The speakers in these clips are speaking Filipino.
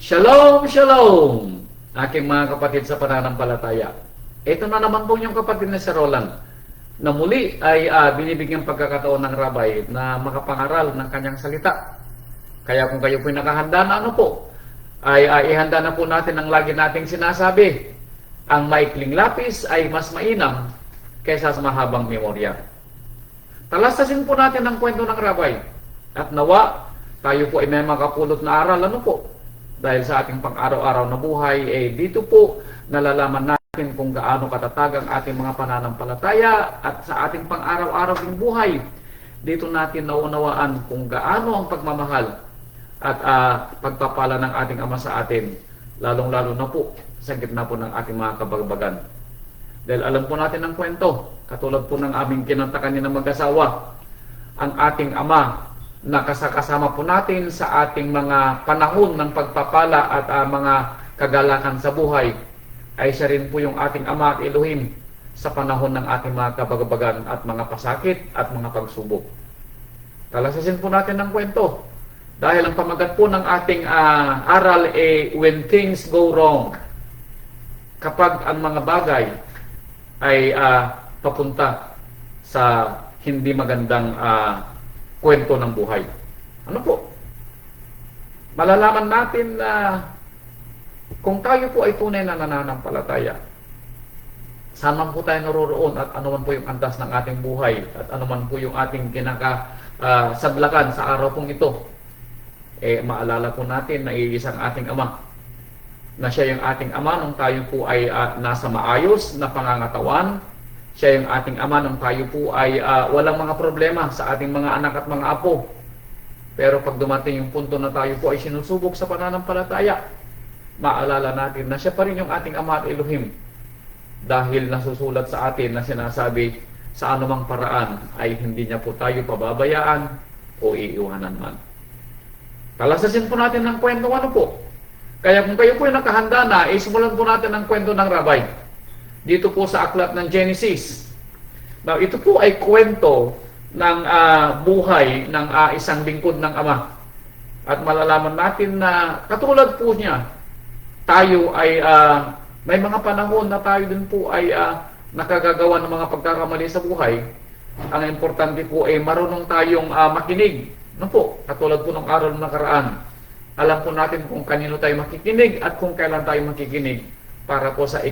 Shalom, shalom, aking mga kapatid sa pananampalataya. Ito na naman po yung kapatid na si Roland, na muli ay binibigyang pagkakataon ng Rabay na makapangaral ng kanyang salita. Kaya kung kayo po nakahanda na ay ihanda na po natin ang lagi nating sinasabi. Ang maikling lapis ay mas mainam kaysa sa mahabang memorya. Talastasin po natin ang kwento ng Rabay at nawa tayo po ay may makapulot na aral dahil sa ating pang-araw-araw na buhay, dito po nalalaman natin kung gaano katatag ang ating mga pananampalataya at sa ating pang-araw-araw ng buhay. Dito natin naunawaan kung gaano ang pagmamahal at pagpapala ng ating Ama sa atin, lalong-lalo na po sa gitna po ng ating mga kabagbagan. Dahil alam po natin ang kwento, katulad po ng aming kinanta kanina mag-asawa, ang ating Ama na kasama po natin sa ating mga panahon ng pagpapala at mga kagalakan sa buhay, ay siya rin po yung ating Ama at Elohim sa panahon ng ating mga kabagabagan at mga pasakit at mga pagsubok. Talasasin po natin ang kwento dahil ang pamagat po ng ating aral when things go wrong, kapag ang mga bagay ay papunta sa hindi magandang kwento ng buhay. Ano po? Malalaman natin na kung tayo po ay tunay na nananampalataya, saan man po tayo naroroon at ano man po yung antas ng ating buhay at ano man po yung ating sadlakan sa araw pong ito, maalala po natin na iisang ating Ama, na siya yung ating Ama nung tayo po ay nasa maayos na pangangatawan. Siya yung ating Ama nung tayo po ay walang mga problema sa ating mga anak at mga apo. Pero pag dumating yung punto na tayo po ay sinusubok sa pananampalataya, maalala natin na siya pa rin yung ating Ama at Elohim. Dahil nasusulat sa atin na sinasabi, sa anumang paraan ay hindi niya po tayo pababayaan o iiwanan man. Talasasin po natin ng kwento po. Kaya kung kayo po ay nakahanda na, simulan po natin ang kwento ng Rabay dito po sa aklat ng Genesis. Now, ito po ay kwento ng buhay ng isang lingkod ng Ama. At malalaman natin na katulad po niya, tayo ay may mga panahon na tayo din po ay nakagagawa ng mga pagkakamali sa buhay. Ang importante po ay marunong tayong makinig. Ano po? Katulad po ng aral na nakaraan. Alam po natin kung kanino tayo makikinig at kung kailan tayo makikinig para po sa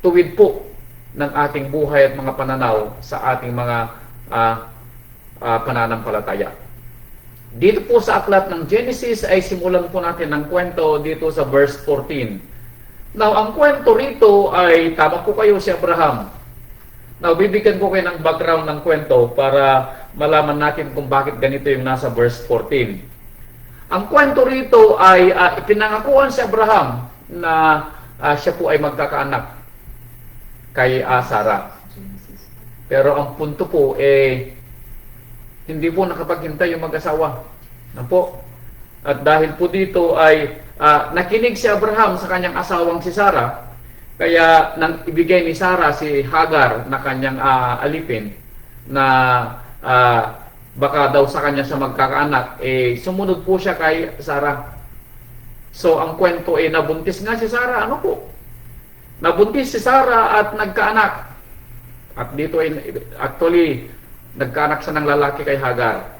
tuwid po ng ating buhay at mga pananaw sa ating mga pananampalataya. Dito po sa aklat ng Genesis ay simulan po natin ang kwento dito sa verse 14. Now, ang kwento rito ay tama po kayo si Abraham. Now, bibigyan ko kayo ng background ng kwento para malaman natin kung bakit ganito yung nasa verse 14. Ang kwento rito ay ipinangakuan si Abraham na siya po ay magkakaanak kay Sarah. Pero ang punto po hindi po nakapaghintay yung mag-asawa. Ano po? At dahil po dito ay nakinig si Abraham sa kanyang asawang si Sarah, kaya nang ibigay ni Sarah si Hagar na kanyang alipin na baka daw sa kanya siya magkakaanak, sumunod po siya kay Sarah. So, ang kwento nabuntis nga si Sarah. Ano po? Nabuntis si Sarah at nagkaanak. At dito actually, nagkaanak siya ng lalaki kay Hagar.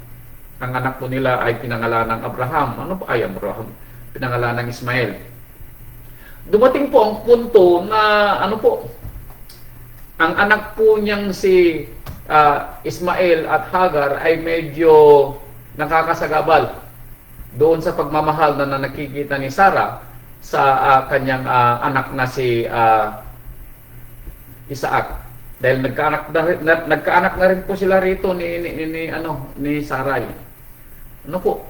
Ang anak po nila ay pinangalan ng Abraham. Ano po? Ay, Abraham. Pinangalan ng Ismael. Dumating po ang punto na, ang anak po niyang si Ismael at Hagar ay medyo nakakasagabal doon sa pagmamahal na nakikita ni Sarah sa kanyang anak na si Isaac. Dahil nagkaanak na rin po sila rito ni Sarai. Ano po?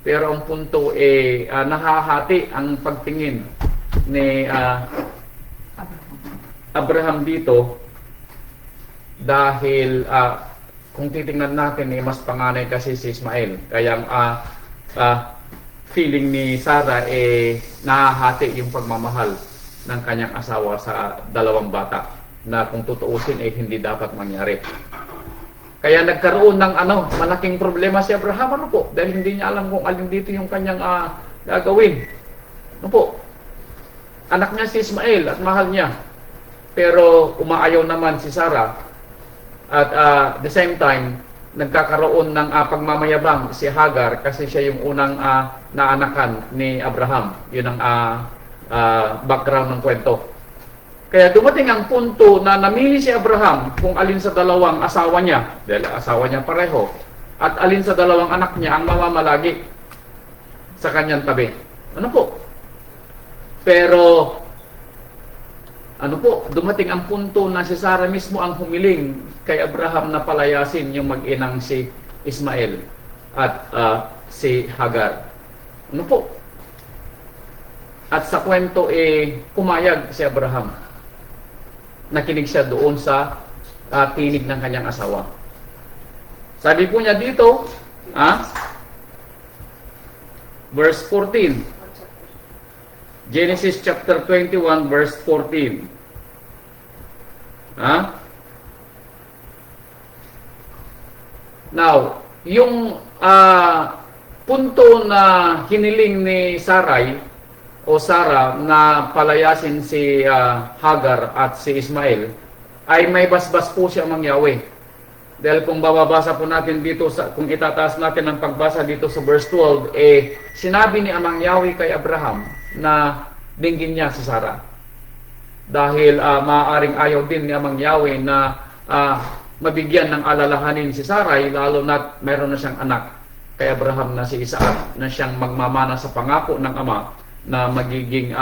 Pero ang punto nahahati ang pagtingin ni Abraham dito dahil kung titingnan natin mas panganay kasi si Ismael. Kaya feeling ni Sarah nahahati yung pagmamahal ng kanyang asawa sa dalawang bata na kung tutuusin hindi dapat mangyari. Kaya nagkaroon ng malaking problema si Abraham dahil hindi niya alam kung alin dito yung kanyang gagawin. Ano po? Anak niya si Ismael at mahal niya. Pero umaayaw naman si Sarah. At the same time, nagkakaroon ng pagmamayabang si Hagar kasi siya yung unang naanakan ni Abraham. Yun ang background ng kwento. Kaya dumating ang punto na namili si Abraham kung alin sa dalawang asawa niya, dahil asawa niya pareho, at alin sa dalawang anak niya ang mamamalagi sa kanyang tabi. Ano po? Pero, ano po, dumating ang punto na si Sarah mismo ang humiling kay Abraham na palayasin yung mag-inang si Ismael at si Hagar. Ano po? At sa kwento pumayag si Abraham. Nakinig siya doon sa tinig ng kanyang asawa. Sabi po niya dito, verse 14. Genesis chapter 21 verse 14. Now, yung punto na hiniling ni Sarai o Sarah na palayasin si Hagar at si Ismael ay may basbas po siya mangyawi. Dahil kung bababasa po natin dito, kung itataas natin ang pagbasa dito sa verse 12, sinabi ni Amang Yahweh kay Abraham na dinggin niya si Sarah. Dahil maaaring ayaw din ni Amang Yahweh na mabigyan ng alalahanin si Sarai, lalo na mayroon na siyang anak kay Abraham na si Isaac, na siyang magmamana sa pangako ng Ama na magiging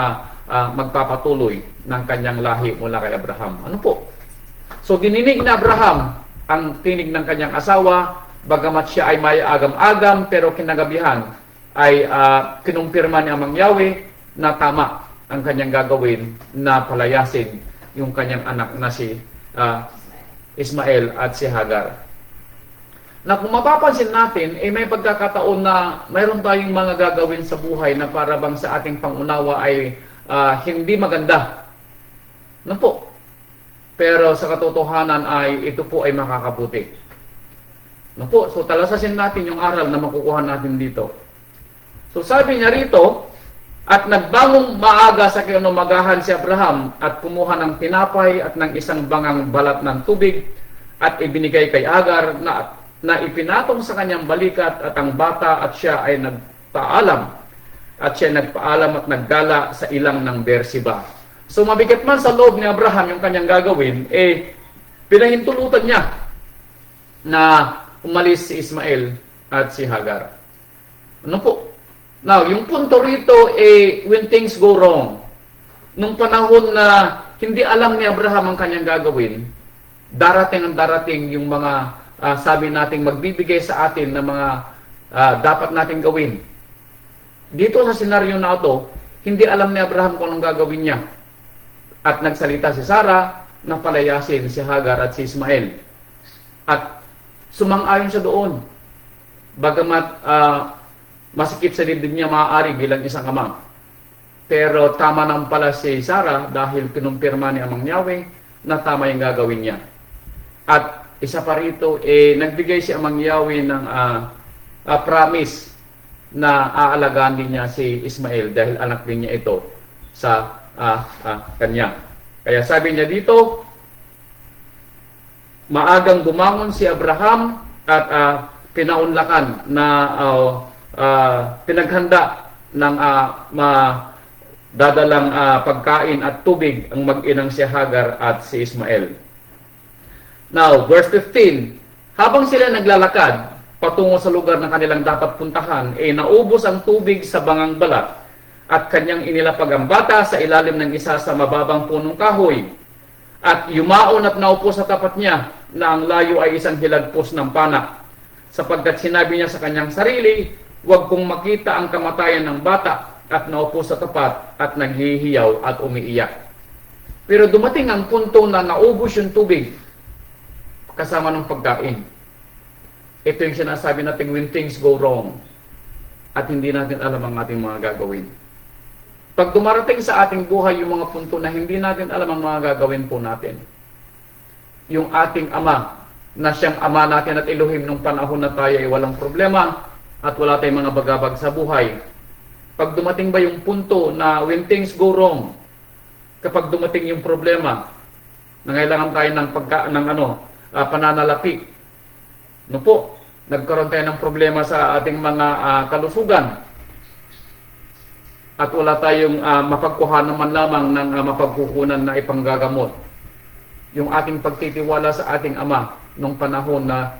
magpapatuloy ng kanyang lahi mula kay Abraham. Ano po? So gininig na Abraham ang tinig ng kanyang asawa, bagamat siya ay may agam-agam, pero kinagabihan ay kinumpirma ni Amang Yahweh na tama ang kanyang gagawin na palayasin yung kanyang anak na si Ismael at si Hagar. Na kung mapapansin natin, may pagkakataon na mayroon tayong mga gagawin sa buhay na para bang sa ating pangunawa ay hindi maganda. Ano po? Pero sa katotohanan ay ito po ay makakabuti. Ano po? So talasasin natin yung aral na makukuha natin dito. So sabi niya rito, at nagbangong maaga sa kinumagahan si Abraham at kumuha ng tinapay at ng isang bangang balat ng tubig at ibinigay kay Hagar na ipinatong sa kanyang balikat at ang bata at siya ay nagpaalam. At siya nagpaalam at naggala sa ilang ng Beersheba. So mabigat man sa loob ni Abraham yung kanyang gagawin, pinahintulutan niya na umalis si Ismael at si Hagar. Ano po? Now, yung punto rito when things go wrong, nung panahon na hindi alam ni Abraham ang kanyang gagawin, darating yung mga sabi nating magbibigay sa atin ng mga dapat nating gawin. Dito sa senaryo na ito, hindi alam ni Abraham kung anong gagawin niya. At nagsalita si Sarah na palayasin si Hagar at si Ismael. At sumang-ayon siya doon. Bagamat masikip sa dibdib niya maaari bilang isang ama. Pero tama naman pala si Sarah dahil kinumpirma ni Amang Yahweh na tama yung gagawin niya. At isa pa rito, nagbigay si Amang Yahweh ng promise na aalagaan din niya si Ismael dahil anak din niya ito sa kanya. Kaya sabi niya dito, maagang bumangon si Abraham at pinaunlakan na pinaghanda ng dadalang pagkain at tubig ang mag-inang si Hagar at si Ismael. Now, verse 15, habang sila naglalakad patungo sa lugar na kanilang dapat puntahan, naubos ang tubig sa bangang balat at kanyang inilapag ang bata sa ilalim ng isa sa mababang punong kahoy. At yumaon at naupo sa tapat niya na ang layo ay isang hilagpos ng pana. Sapagkat sinabi niya sa kanyang sarili, huwag kong makita ang kamatayan ng bata, at naupo sa tapat at naghihiyaw at umiiyak. Pero dumating ang punto na naubos yung tubig kasama ng pagkain. Ito yung sinasabi natin when things go wrong at hindi natin alam ang ating mga gagawin. Pag dumarating sa ating buhay yung mga punto na hindi natin alam ang mga gagawin po natin, yung ating Ama, na siyang Ama natin at Elohim nung panahon na tayo ay walang problema at wala tayong mga bagabag sa buhay, Pag dumating ba yung punto na when things go wrong, kapag dumating yung problema, nangailangan tayo ng pananalapi. No po, nagkaroon tayo ng problema sa ating mga kalusugan. At wala tayong mapagkuhanan man lamang ng mapagkukunan na ipanggagamot. Yung ating pagtitiwala sa ating Ama nung panahon na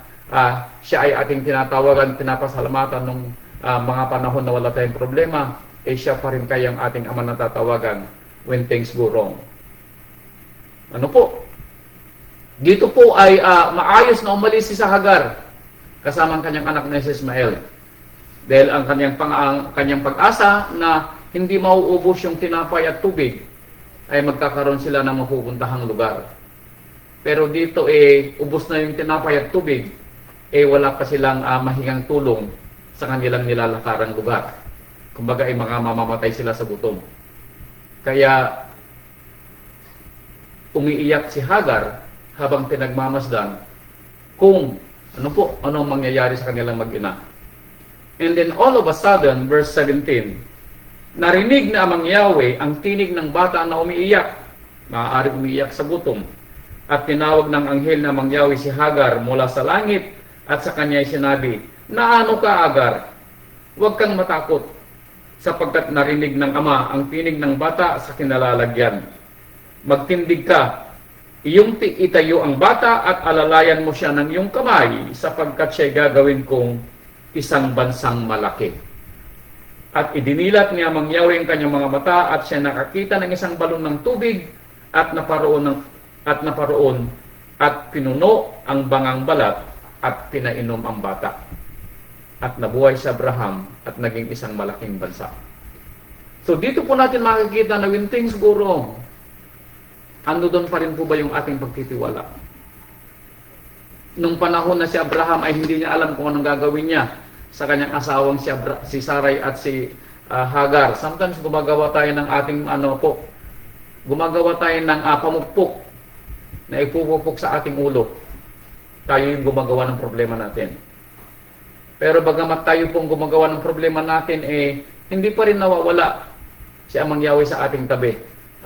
siya ay ating tinatawagan, pinapasalamatan nung mga panahon na wala tayong problema, siya pa rin kayang ating Ama na tatawagan when things go wrong. Ano po? Dito po ay maayos na umalis si Hagar kasama ang kanyang anak na si Ismael. Dahil ang kanyang pag-asa na hindi mauubos yung tinapay at tubig, ay magkakaroon sila ng mapupuntahang lugar. Pero dito ubos na yung tinapay at tubig, wala pa silang mahingang tulong sa kanilang nilalakarang lugar. Kumbaga mamamatay sila sa gutom. Kaya umiiyak si Hagar habang pinagmamasdan kung anong mangyayari sa kanilang mag-ina. And then all of a sudden, verse 17, narinig na Amang Yahweh ang tinig ng bata na umiiyak, maaari umiiyak sa gutom, at tinawag ng anghel na Amang Yahweh si Hagar mula sa langit, at sa kanya ay sinabi, "Naano ka, Hagar? Huwag kang matakot, sapagkat narinig ng Ama ang tinig ng bata sa kinalalagyan. Magtindig ka, itayo ang bata at alalayan mo siya ng iyong kamay, sapagkat siya'y gagawin kong isang bansang malaki." At idinilat ni Amang Yahweh ang kanyang mga mata, at siya nakakita ng isang balon ng tubig at naparoon at pinuno ang bangang balat at pinainom ang bata. At nabuhay si Abraham at naging isang malaking bansa. So dito po natin makikita na when things go wrong, doon pa rin po ba yung ating pagtitiwala? Nung panahon na si Abraham ay hindi niya alam kung anong gagawin niya sa kanyang asawang si Sarai at si Hagar. Sometimes gumagawa tayo ng ating gumagawa tayo ng pamukpok na ipupupok sa ating ulo. Tayo yung gumagawa ng problema natin. Pero bagamat tayo pong gumagawa ng problema natin, hindi pa rin nawawala si Amang Yahweh sa ating tabi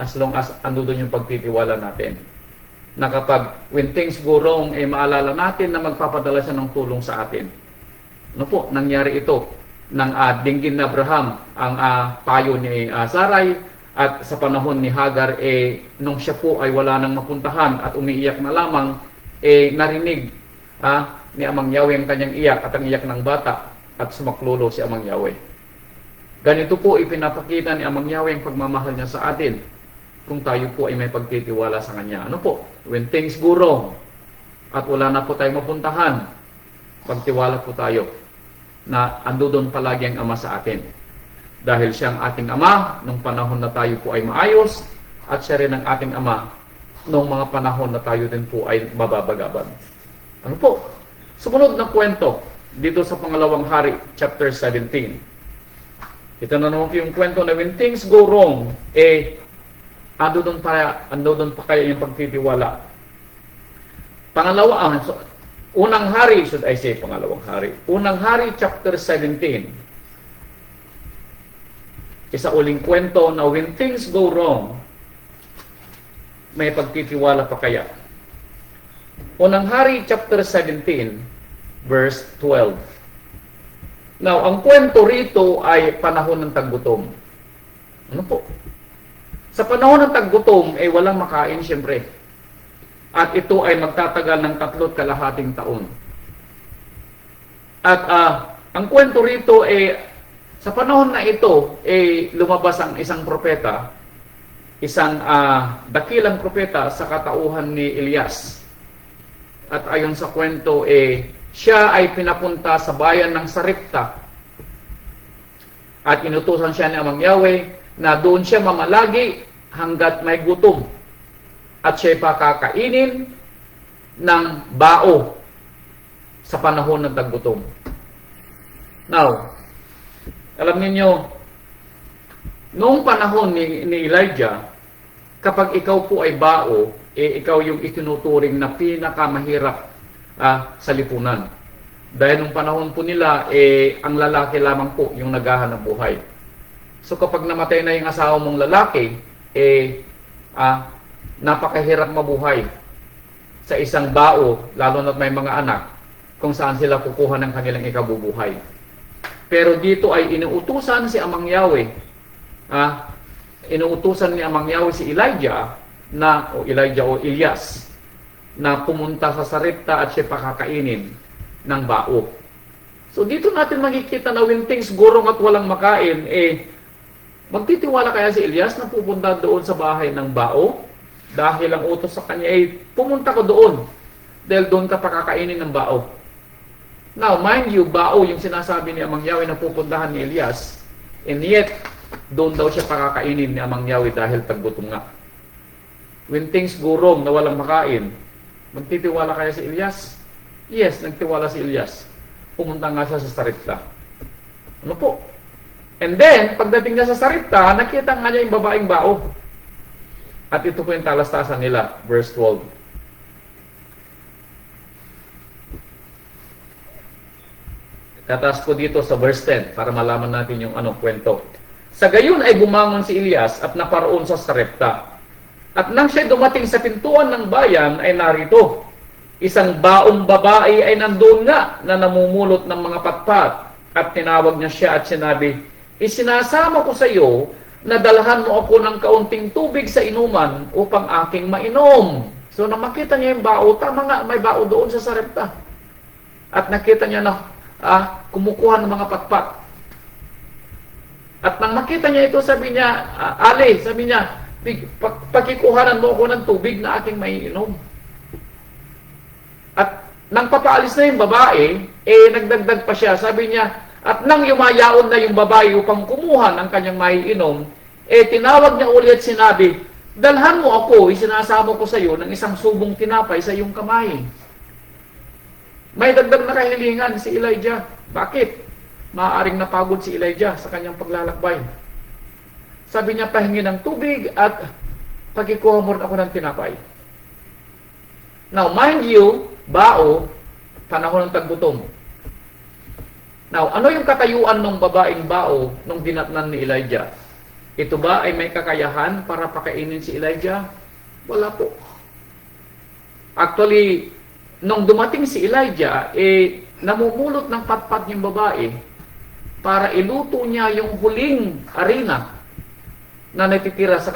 as long as doon yung pagtitiwala natin. Na kapag when things go wrong, maalala natin na magpapadala siya ng tulong sa atin. Ano po, nangyari ito ng dinggin na Abraham, ang payo ni Sarai, at sa panahon ni Hagar, nung siya po ay wala nang mapuntahan at umiiyak na lamang, narinig ni Amang Yahweh ang kanyang iyak at ang iyak ng bata, at sumaklolo si Amang Yahweh. Ganito po ipinapakita ni Amang Yahweh ang pagmamahal niya sa atin kung tayo po ay may pagtitiwala sa Kanya. Ano po? When things go wrong at wala na po tayong mapuntahan, pagtiwala po tayo na doon palagi ang Ama sa atin. Dahil siya ang ating Ama nung panahon na tayo po ay maayos, at siya rin ang ating Ama nung mga panahon na tayo din po ay mababagaban. Ano po? Sumunod na kwento dito sa Pangalawang Hari, chapter 17. Ito na naman po yung kwento na when things go wrong, ando doon pa kaya yung pagtitiwala. Unang Hari, should I say Pangalawang Hari? Unang Hari, chapter 17. Isa uling kwento na when things go wrong, may pagtitiwala pa kaya. Unang Hari, chapter 17, verse 12. Now, ang kwento rito ay panahon ng taggutom. Ano po? Sa panahon ng taggutom, walang makain siyempre. At ito ay magtatagal ng 3.5 taon. At ang kwento rito sa panahon na ito, lumabas ang isang propeta, isang dakilang propeta sa katauhan ni Elias. At ayon sa kwento, siya ay pinapunta sa bayan ng Sarepta. At inutusan siya ni Amang Yahweh na doon siya mamalagi hanggat may gutom. At siya pakakainin ng bao sa panahon ng taggutom. Now, alam niyo, noong panahon ni Elijah, kapag ikaw po ay bao, ikaw yung itinuturing na pinakamahirap sa lipunan. Dahil nung panahon po nila, ang lalaki lamang po yung naghahanap buhay. So kapag namatay na yung asawa mong lalaki, napakahirap mabuhay sa isang bao, lalo na may mga anak, kung saan sila kukuha ng kanilang ikabubuhay. Pero dito ay inuutusan si Amang Yahweh, inuutusan ni Amang Yahweh si Elijah o Elias na pumunta sa Sarepta at siya pakakainin ng bao. So dito natin makikita na when things gurong at walang makain, magtitiwala kaya si Elias na pupunta doon sa bahay ng bao? Dahil ang utos sa kanya pumunta ko doon. Dahil doon ka pakakainin ng bao. Now, mind you, bao yung sinasabi ni Amang Yahweh na pupuntahan ni Elias. And yet, doon daw siya pakakainin ni Amang Yahweh dahil taggutom nga. When things go wrong na walang makain, magtitiwala kaya si Elias? Yes, nagtiwala si Elias. Pumunta nga siya sa Sarepta. Ano po? And then, pagdating niya sa Sarepta, nakita nga niya yung babaeng bao. At ito po yung talastasan nila, verse 12. Tatas ko dito sa verse 10 para malaman natin yung kwento. Sa gayon ay bumangon si Elias at naparoon sa Sarepta. At nang siya dumating sa pintuan ng bayan ay narito. Isang baong babae ay nandoon nga na namumulot ng mga patpat. At tinawag niya siya at sinabi, isinasama ko sa iyo na dalhan mo ako ng kaunting tubig sa inuman upang aking mainom. So nang makita niya yung bao, tama nga, may bao doon sa Sarepta. At nakita niya na kumukuha ng mga patpat. At nang makita niya ito, sabi niya, sabi niya, pagkikuhanan mo ako ng tubig na aking maiinom. At nang papaalis na yung babae, nagdagdag pa siya. Sabi niya, at nang yumayaon na yung babae upang kumuha ng kanyang maiinom, tinawag niya ulit at sinabi, dalhan mo ako, isinasama ko sa iyo ng isang subong tinapay sa iyong kamay. May dagdag na kahilingan si Elijah. Bakit? Maaaring napagod si Elijah sa kanyang paglalakbay. Sabi niya, pahingi ng tubig at pagkikuha mo rin ako ng tinapay. Now, mind you, bao, panahon ng taggutom. Now, ano yung katayuan ng babaeng bao nung dinatnan ni Elijah? Ito ba ay may kakayahan para pakainin si Elijah? Wala po. Actually, nung dumating si Elijah, namumulot ng patpat yung babae para iluto niya yung huling arena na natitira sa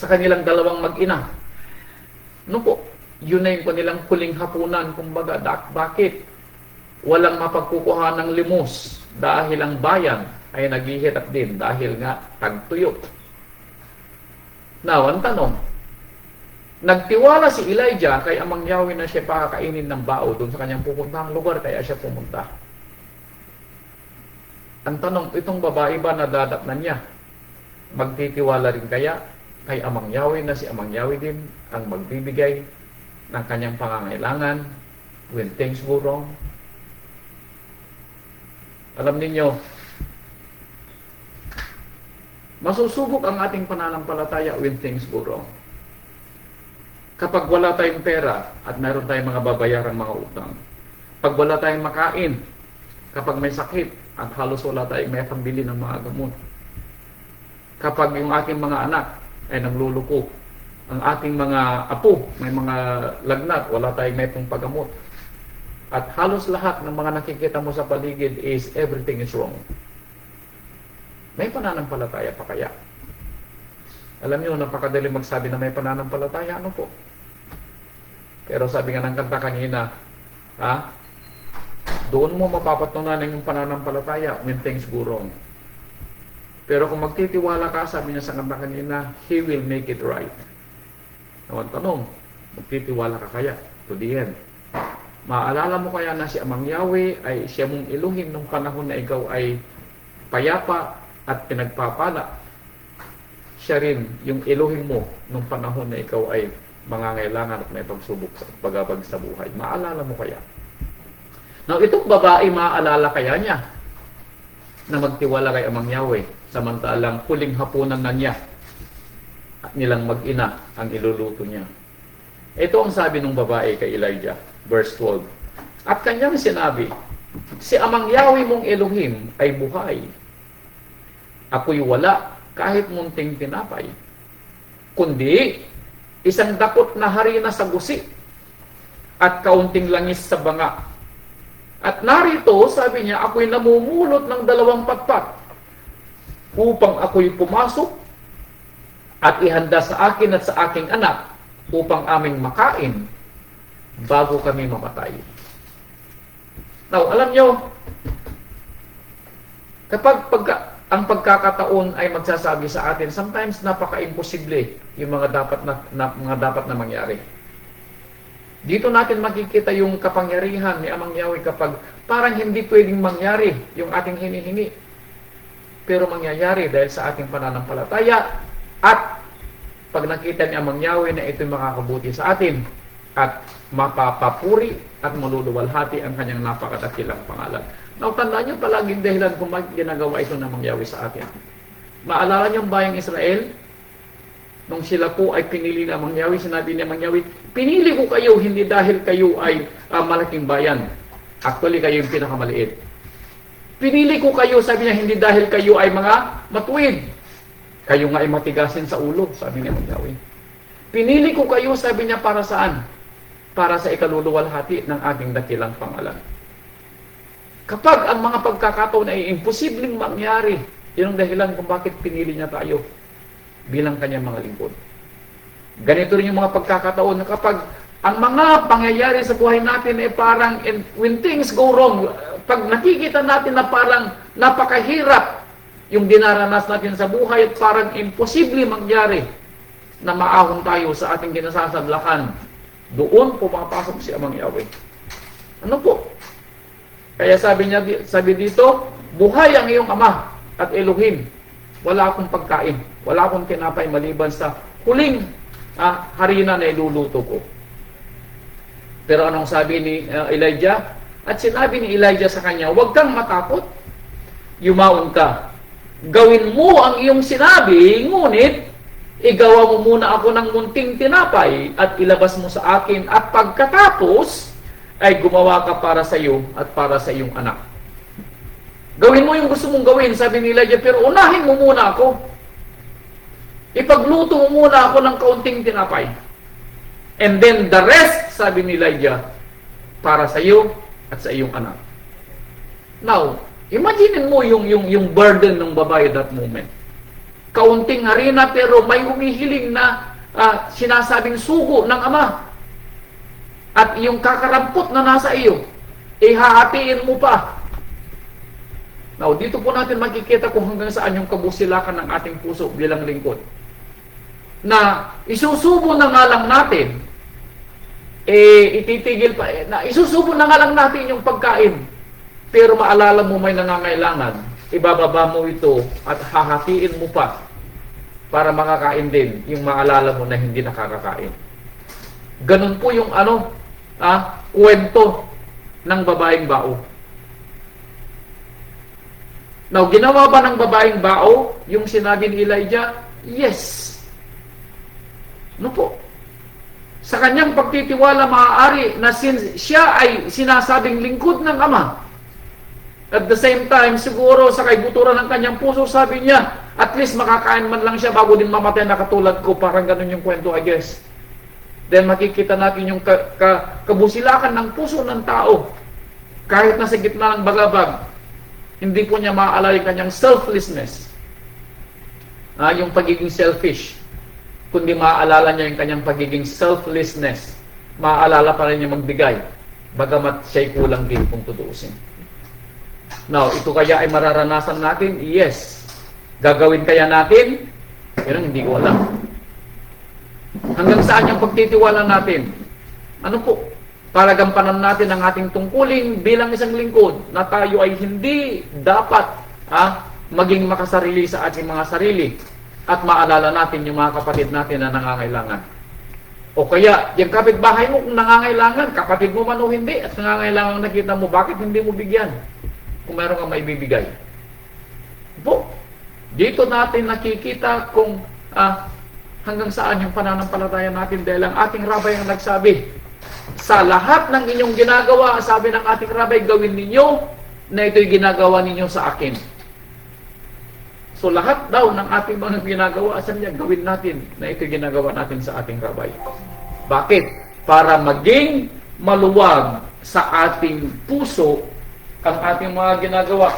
kanilang dalawang mag-ina. Ano po? Yun na yung kanilang huling hapunan. Kumbaga, bakit? Walang mapagkukuha ng limos dahil ang bayan ay naghihirap din dahil nga tagtuyot. Now, ang tanong, nagtiwala si Elijah kay Amang Yahweh na siya pakakainin ng bao doon sa kanyang pupuntahang lugar, kaya siya pumunta. Ang tanong, itong babae ba nadadatnan niya? Magtitiwala rin kaya kay Amang Yahweh na si Amang Yahweh din ang magbibigay ng kanyang pangangailangan when things go wrong? Alam ninyo, masusubok ang ating pananampalataya when things go wrong. Kapag wala tayong pera at mayroon tayong mga babayarang mga utang, pag wala tayong makain, kapag may sakit at halos wala tayong may pambili ng mga gamot, kapag yung ating mga anak ay nagluluko, ang ating mga apo may mga lagnat, wala tayong may pong paggamot, at halos lahat ng mga nakikita mo sa paligid is everything is wrong. May pananampalataya pa kaya? Alam niyo, napakadali magsabi na may pananampalataya, ano po? Pero sabi nga ng kanta kanina, doon mo mapapatunanan yung pananampalataya when things go wrong. Pero kung magtitiwala ka, sabi niya sa kanta kanina, He will make it right. Ang tanong, magtitiwala ka kaya to the end? Maalala mo kaya na si Amang Yahweh ay siya mong Elohim nung panahon na ikaw ay payapa at pinagpapala? Siya rin yung Elohim mo nung panahon na ikaw ay mangangailangan at may pagsubok sa pagabag sa buhay. Maalala mo kaya? Now, itong babae, maaalala kaya niya na magtiwala kay Amang Yahweh samantalang huling hapunan na niya at nilang mag-ina ang iluluto niya. Ito ang sabi ng babae kay Elijah, verse 12. At kanyang sinabi, si Amang Yahweh mong Elohim ay buhay. ako'y wala kahit munting tinapay, kundi isang dakot na harina sa gusi at kaunting langis sa banga. At narito, sabi niya, ako'y namumulot ng 2 patpat upang ako'y pumasok at ihanda sa akin at sa aking anak upang aming makain bago kami mamatay. Now, alam nyo, kapag ang pagkakataon ay magsasabi sa atin, sometimes napaka-imposible yung mga dapat na mangyari. Dito natin makikita yung kapangyarihan ni Amang Yahweh kapag parang hindi pwedeng mangyari yung ating hinihingi. Pero mangyayari dahil sa ating pananampalataya at pag nakita ni Amang Yahweh na ito'y makakabuti sa atin at mapapapuri at maluluwalhati ang kanyang napakadakilang pangalan. Now, tandaan nyo palaging dahilan kung bakit ginagawa ito ng mangyari sa atin. Maalala nyo ang bayang Israel? Nung sila po ay pinili na mangyawi, sinabi niya mangyawi, pinili ko kayo hindi dahil kayo ay malaking bayan. Actually, kayo yung pinakamaliit. Pinili ko kayo, sabi niya, hindi dahil kayo ay mga matuwid. Kayo nga ay matigasin sa ulo, sabi niya mangyawi. Pinili ko kayo, sabi niya, para saan? Para sa ikaluluwalhati ng ating dakilang pangalan. Kapag ang mga pagkakataon ay imposibleng mangyari, yun ang dahilan kung bakit pinili niya tayo bilang kanyang mga lingkod. Ganito rin yung mga pagkakataon na kapag ang mga pangyayari sa buhay natin ay parang, when things go wrong, pag nakikita natin na parang napakahirap yung dinaranas natin sa buhay at parang imposible mangyari na maahon tayo sa ating ginasasadlakan, doon pumapasok si Amang Yahweh. Ano po? Kaya sabi dito, buhay ang iyong ama at Elohim. Wala akong pagkain. Wala akong tinapay maliban sa huling harina na iluluto ko. Pero anong sabi ni Elijah? At sinabi ni Elijah sa kanya, huwag kang matakot. Yumaon ka. Gawin mo ang iyong sinabi, ngunit igawa mo muna ako ng munting tinapay at ilabas mo sa akin at pagkatapos ay gumawa ka para sa iyo at para sa iyong anak. Gawin mo yung gusto mong gawin, sabi ni Elijah, pero unahin mo muna ako. Ipagluto mo muna ako ng kaunting tinapay. And then the rest, sabi ni Elijah, para sa iyo at sa iyong anak. Now, imagine mo yung burden ng babae that moment. Kaunting harina pero may humihiling na sinasabing sugo ng ama. At yung kakarampot na nasa iyo, ihahatiin mo pa. Now, dito po natin makikita kung hanggang saan yung kabusilakan ng ating puso bilang lingkod. Na isusubo na nga lang natin, ititigil pa, na isusubo na nga lang natin yung pagkain. Pero maalala mo may nangangailangan, ibababa mo ito at hahatiin mo pa para makakain din yung maalala mo na hindi nakakakain. Ganun po yung kwento ng babaeng bao. Now, ginawa ba ng babaeng bao yung sinabi ni Elijah? Yes. Ano po? Sa kanyang pagtitiwala maaari na siya ay sinasabing lingkod ng ama. At the same time, siguro sa kaibuturan ng kanyang puso, sabi niya, at least makakain man lang siya bago din mamatay na katulad ko. Parang ganun yung kwento, I guess. Then makikita natin yung kabusilakan ng puso ng tao. Kahit nasa gitna ng bagabag, hindi po niya maaalala yung kanyang selflessness. Yung pagiging selfish. Kundi maaalala niya yung kanyang pagiging selflessness. Maaalala pa rin niya magbigay. Bagamat siya'y kulang din kung tutuusin. Now, ito kaya ay mararanasan natin? Yes. Gagawin kaya natin? Pero hindi ko alam. Hanggang saan yung pagtitiwala natin? Ano po? Para gampanan natin ang ating tungkulin bilang isang lingkod na tayo ay hindi dapat maging makasarili sa ating mga sarili at maalala natin yung mga kapatid natin na nangangailangan. O kaya, yung kapitbahay mo kung nangangailangan, kapatid mo man o hindi, at nangangailangan nakita mo, bakit hindi mo bigyan? Kung meron kang maibibigay. Po, dito natin nakikita kung hanggang saan yung pananampalataya natin dahil ang ating rabay ang nagsabi, sa lahat ng inyong ginagawa, sabi ng ating rabay, gawin ninyo na ito'y ginagawa ninyo sa akin. So lahat daw ng ating mga ginagawa, sabi niya, gawin natin na ito ginagawa natin sa ating rabay. Bakit? Para maging maluwag sa ating puso ang ating mga ginagawa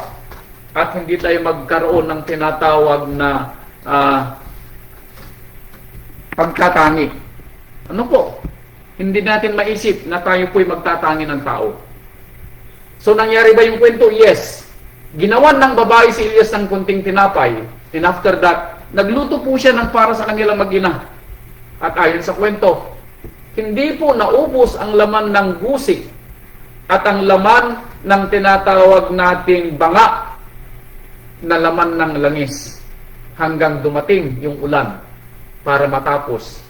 at hindi tayo magkaroon ng tinatawag na pagtatangi. Ano po? Hindi natin maisip na tayo po'y magtatangi ng tao. So nangyari ba yung kwento? Yes. Ginawan ng babae si Elias ng kunting tinapay. And after that, nagluto po siya ng para sa kanilang mag-ina. At ayon sa kwento, hindi po naubos ang laman ng gusik at ang laman ng tinatawag nating banga na laman ng langis hanggang dumating yung ulan para matapos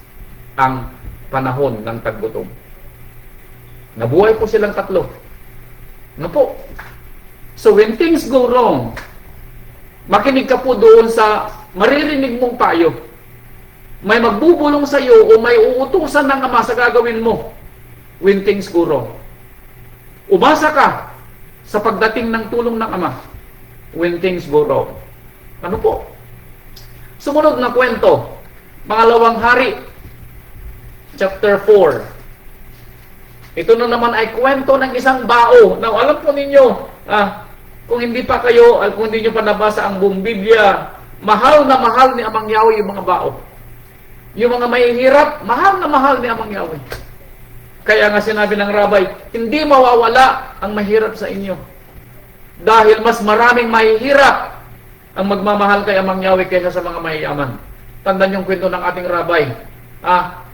ang panahon ng taggutom. Nabuhay po silang tatlo. Ano po? So when things go wrong, makinig ka po doon sa maririnig mong payo. May magbubulong sa iyo o may uutusan ng Ama sa gagawin mo when things go wrong. Umasa ka sa pagdating ng tulong ng Ama when things go wrong. Ano po? Sumunod na kwento, Pangalawang Hari, chapter 4. Ito na naman ay kwento ng isang bao. Now, alam po ninyo, kung hindi pa kayo, kung hindi nyo pa nabasa ang buong Biblia, mahal na mahal ni Amang Yahweh yung mga bao. Yung mga mahihirap, mahal na mahal ni Amang Yahweh. Kaya nga sinabi ng rabay, hindi mawawala ang mahirap sa inyo. Dahil mas maraming mahihirap ang magmamahal kay Amang Yahweh kaysa sa mga mahiyaman. Tandaan yung kwento ng ating rabay.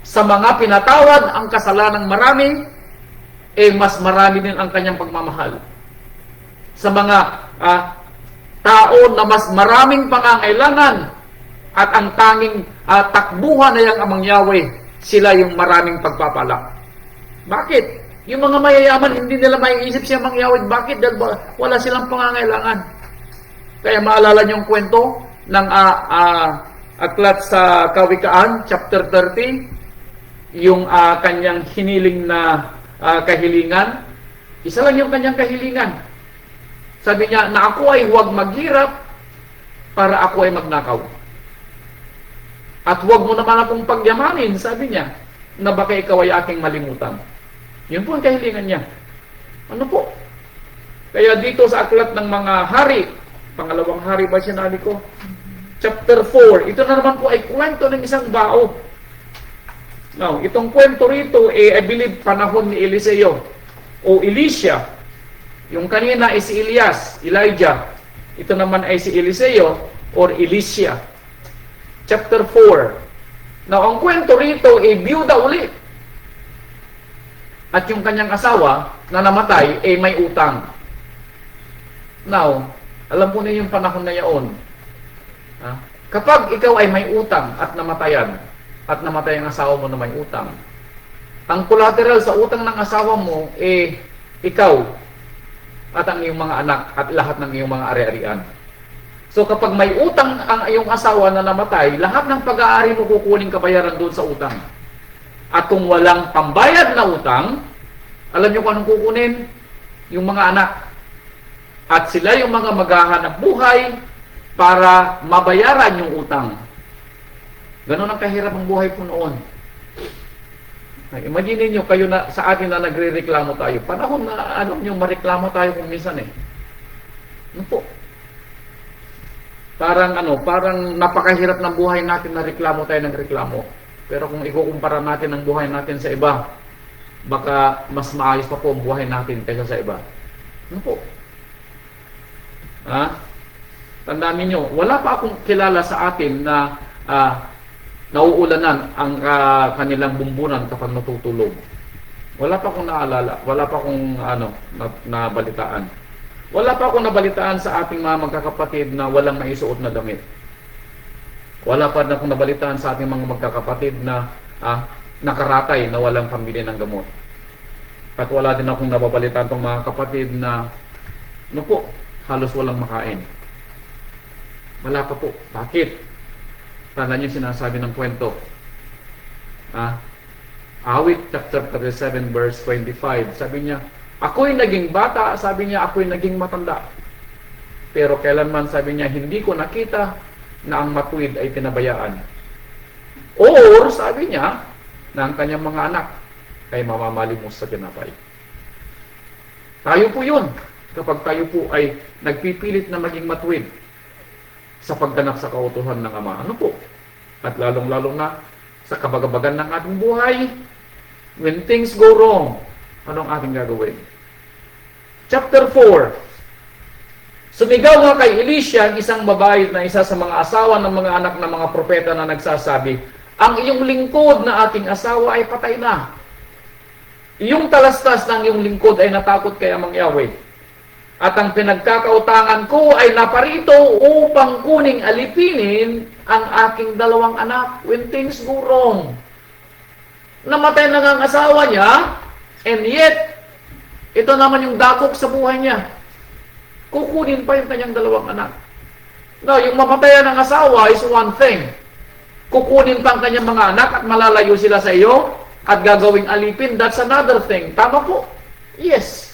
Sa mga pinatawad ang kasalanang marami, mas marami din ang kanyang pagmamahal. Sa mga tao na mas maraming pangangailangan at ang tanging takbuhan na yung Amang Yahweh, sila yung maraming pagpapala. Bakit? Yung mga mayayaman, hindi nila maiisip si Amang Yahweh. Bakit? Dahil wala silang pangangailangan. Kaya maalala niyo yung kwento ng aklat sa Kawikaan, chapter 30, yung kanyang hiniling na kahilingan. Isa lang yung kanyang kahilingan. Sabi niya, na ako ay huwag maghirap para ako ay magnakaw. At huwag mo naman akong pagyamanin, sabi niya, na baka ikaw ay aking malimutan. Yun po ang kahilingan niya. Ano po? Kaya dito sa aklat ng mga hari, Pangalawang Hari ba sinabi ko? Chapter 4, ito na naman po ay kwento ng isang bao. Now, itong kwento rito, I believe, panahon ni Eliseo o Elisha. Yung kanina ay si Elias, Elijah. Ito naman ay si Eliseo or Elisha. Chapter 4. Now, ang kwento rito ay biyuda uli. At yung kanyang asawa na namatay ay may utang. Now, alam po niyo yung panahon na yaon. Kapag ikaw ay may utang at namatayan, at namatay ang asawa mo na may utang, ang collateral sa utang ng asawa mo ikaw at ang iyong mga anak at lahat ng iyong mga ari-arian. So kapag may utang ang iyong asawa na namatay, lahat ng pag-aari mo kukunin kabayaran doon sa utang. At kung walang pambayad na utang, alam niyo kung anong kukunin? Yung mga anak. At sila yung mga maghahanap buhay para mabayaran yung utang. Ganon ang kahirap ang buhay po noon. Imagine niyo kayo na sa atin na nagrereklamo tayo. Panahon na alam niyo mareklamo tayo kung minsan Ano po? Parang napakahirap ng buhay natin na reklamo tayo ng reklamo. Pero kung ikukumpara natin ang buhay natin sa iba, baka mas maayos pa po ang buhay natin kaysa sa iba. Ano po? Tandaan ninyo, wala pa akong kilala sa atin na nauulanan ang kanilang bumbunan kapag natutulog. Wala pa akong naalala, wala pa akong nabalitaan. Wala pa akong nabalitaan sa ating mga magkakapatid na walang maisuot na damit. Wala pa akong nabalitaan sa ating mga magkakapatid na nakaratay na walang pambili ng gamot. At wala din akong nababalitaan ng mga kapatid na halos walang makain. Wala pa po. Bakit? Tandaan niyo sinasabi ng kwento. Awit chapter 37 verse 25. Sabi niya, ako'y naging bata. Sabi niya, ako'y naging matanda. Pero kailanman, sabi niya, hindi ko nakita na ang matuwid ay pinabayaan. Or, sabi niya, na ang kanyang mga anak ay mamamalimos sa tinapay. Tayo po yun. Kapag tayo po ay nagpipilit na maging matuwid sa pagganap sa kautusan ng Ama. Ano po? At lalong-lalo na sa kabagabagan ng ating buhay, when things go wrong, anong ating gagawin? Chapter 4. Sumigaw nga kay Elisha, ang isang babae na isa sa mga asawa ng mga anak ng mga propeta na nagsasabi, ang iyong lingkod na aking asawa ay patay na. Iyong talastas ng iyong lingkod ay natakot kay Amang Yahweh. At ang pinagkakautangan ko ay naparito upang kuning alipinin ang aking dalawang anak when things go wrong. Namatay na ang asawa niya, and yet, ito naman yung dakok sa buhay niya. Kukunin pa yung kanyang dalawang anak. Now, yung mamatayan ng asawa is one thing. Kukunin pa ang kanyang mga anak at malalayo sila sa iyo at gagawing alipin, that's another thing. Tama po? Yes.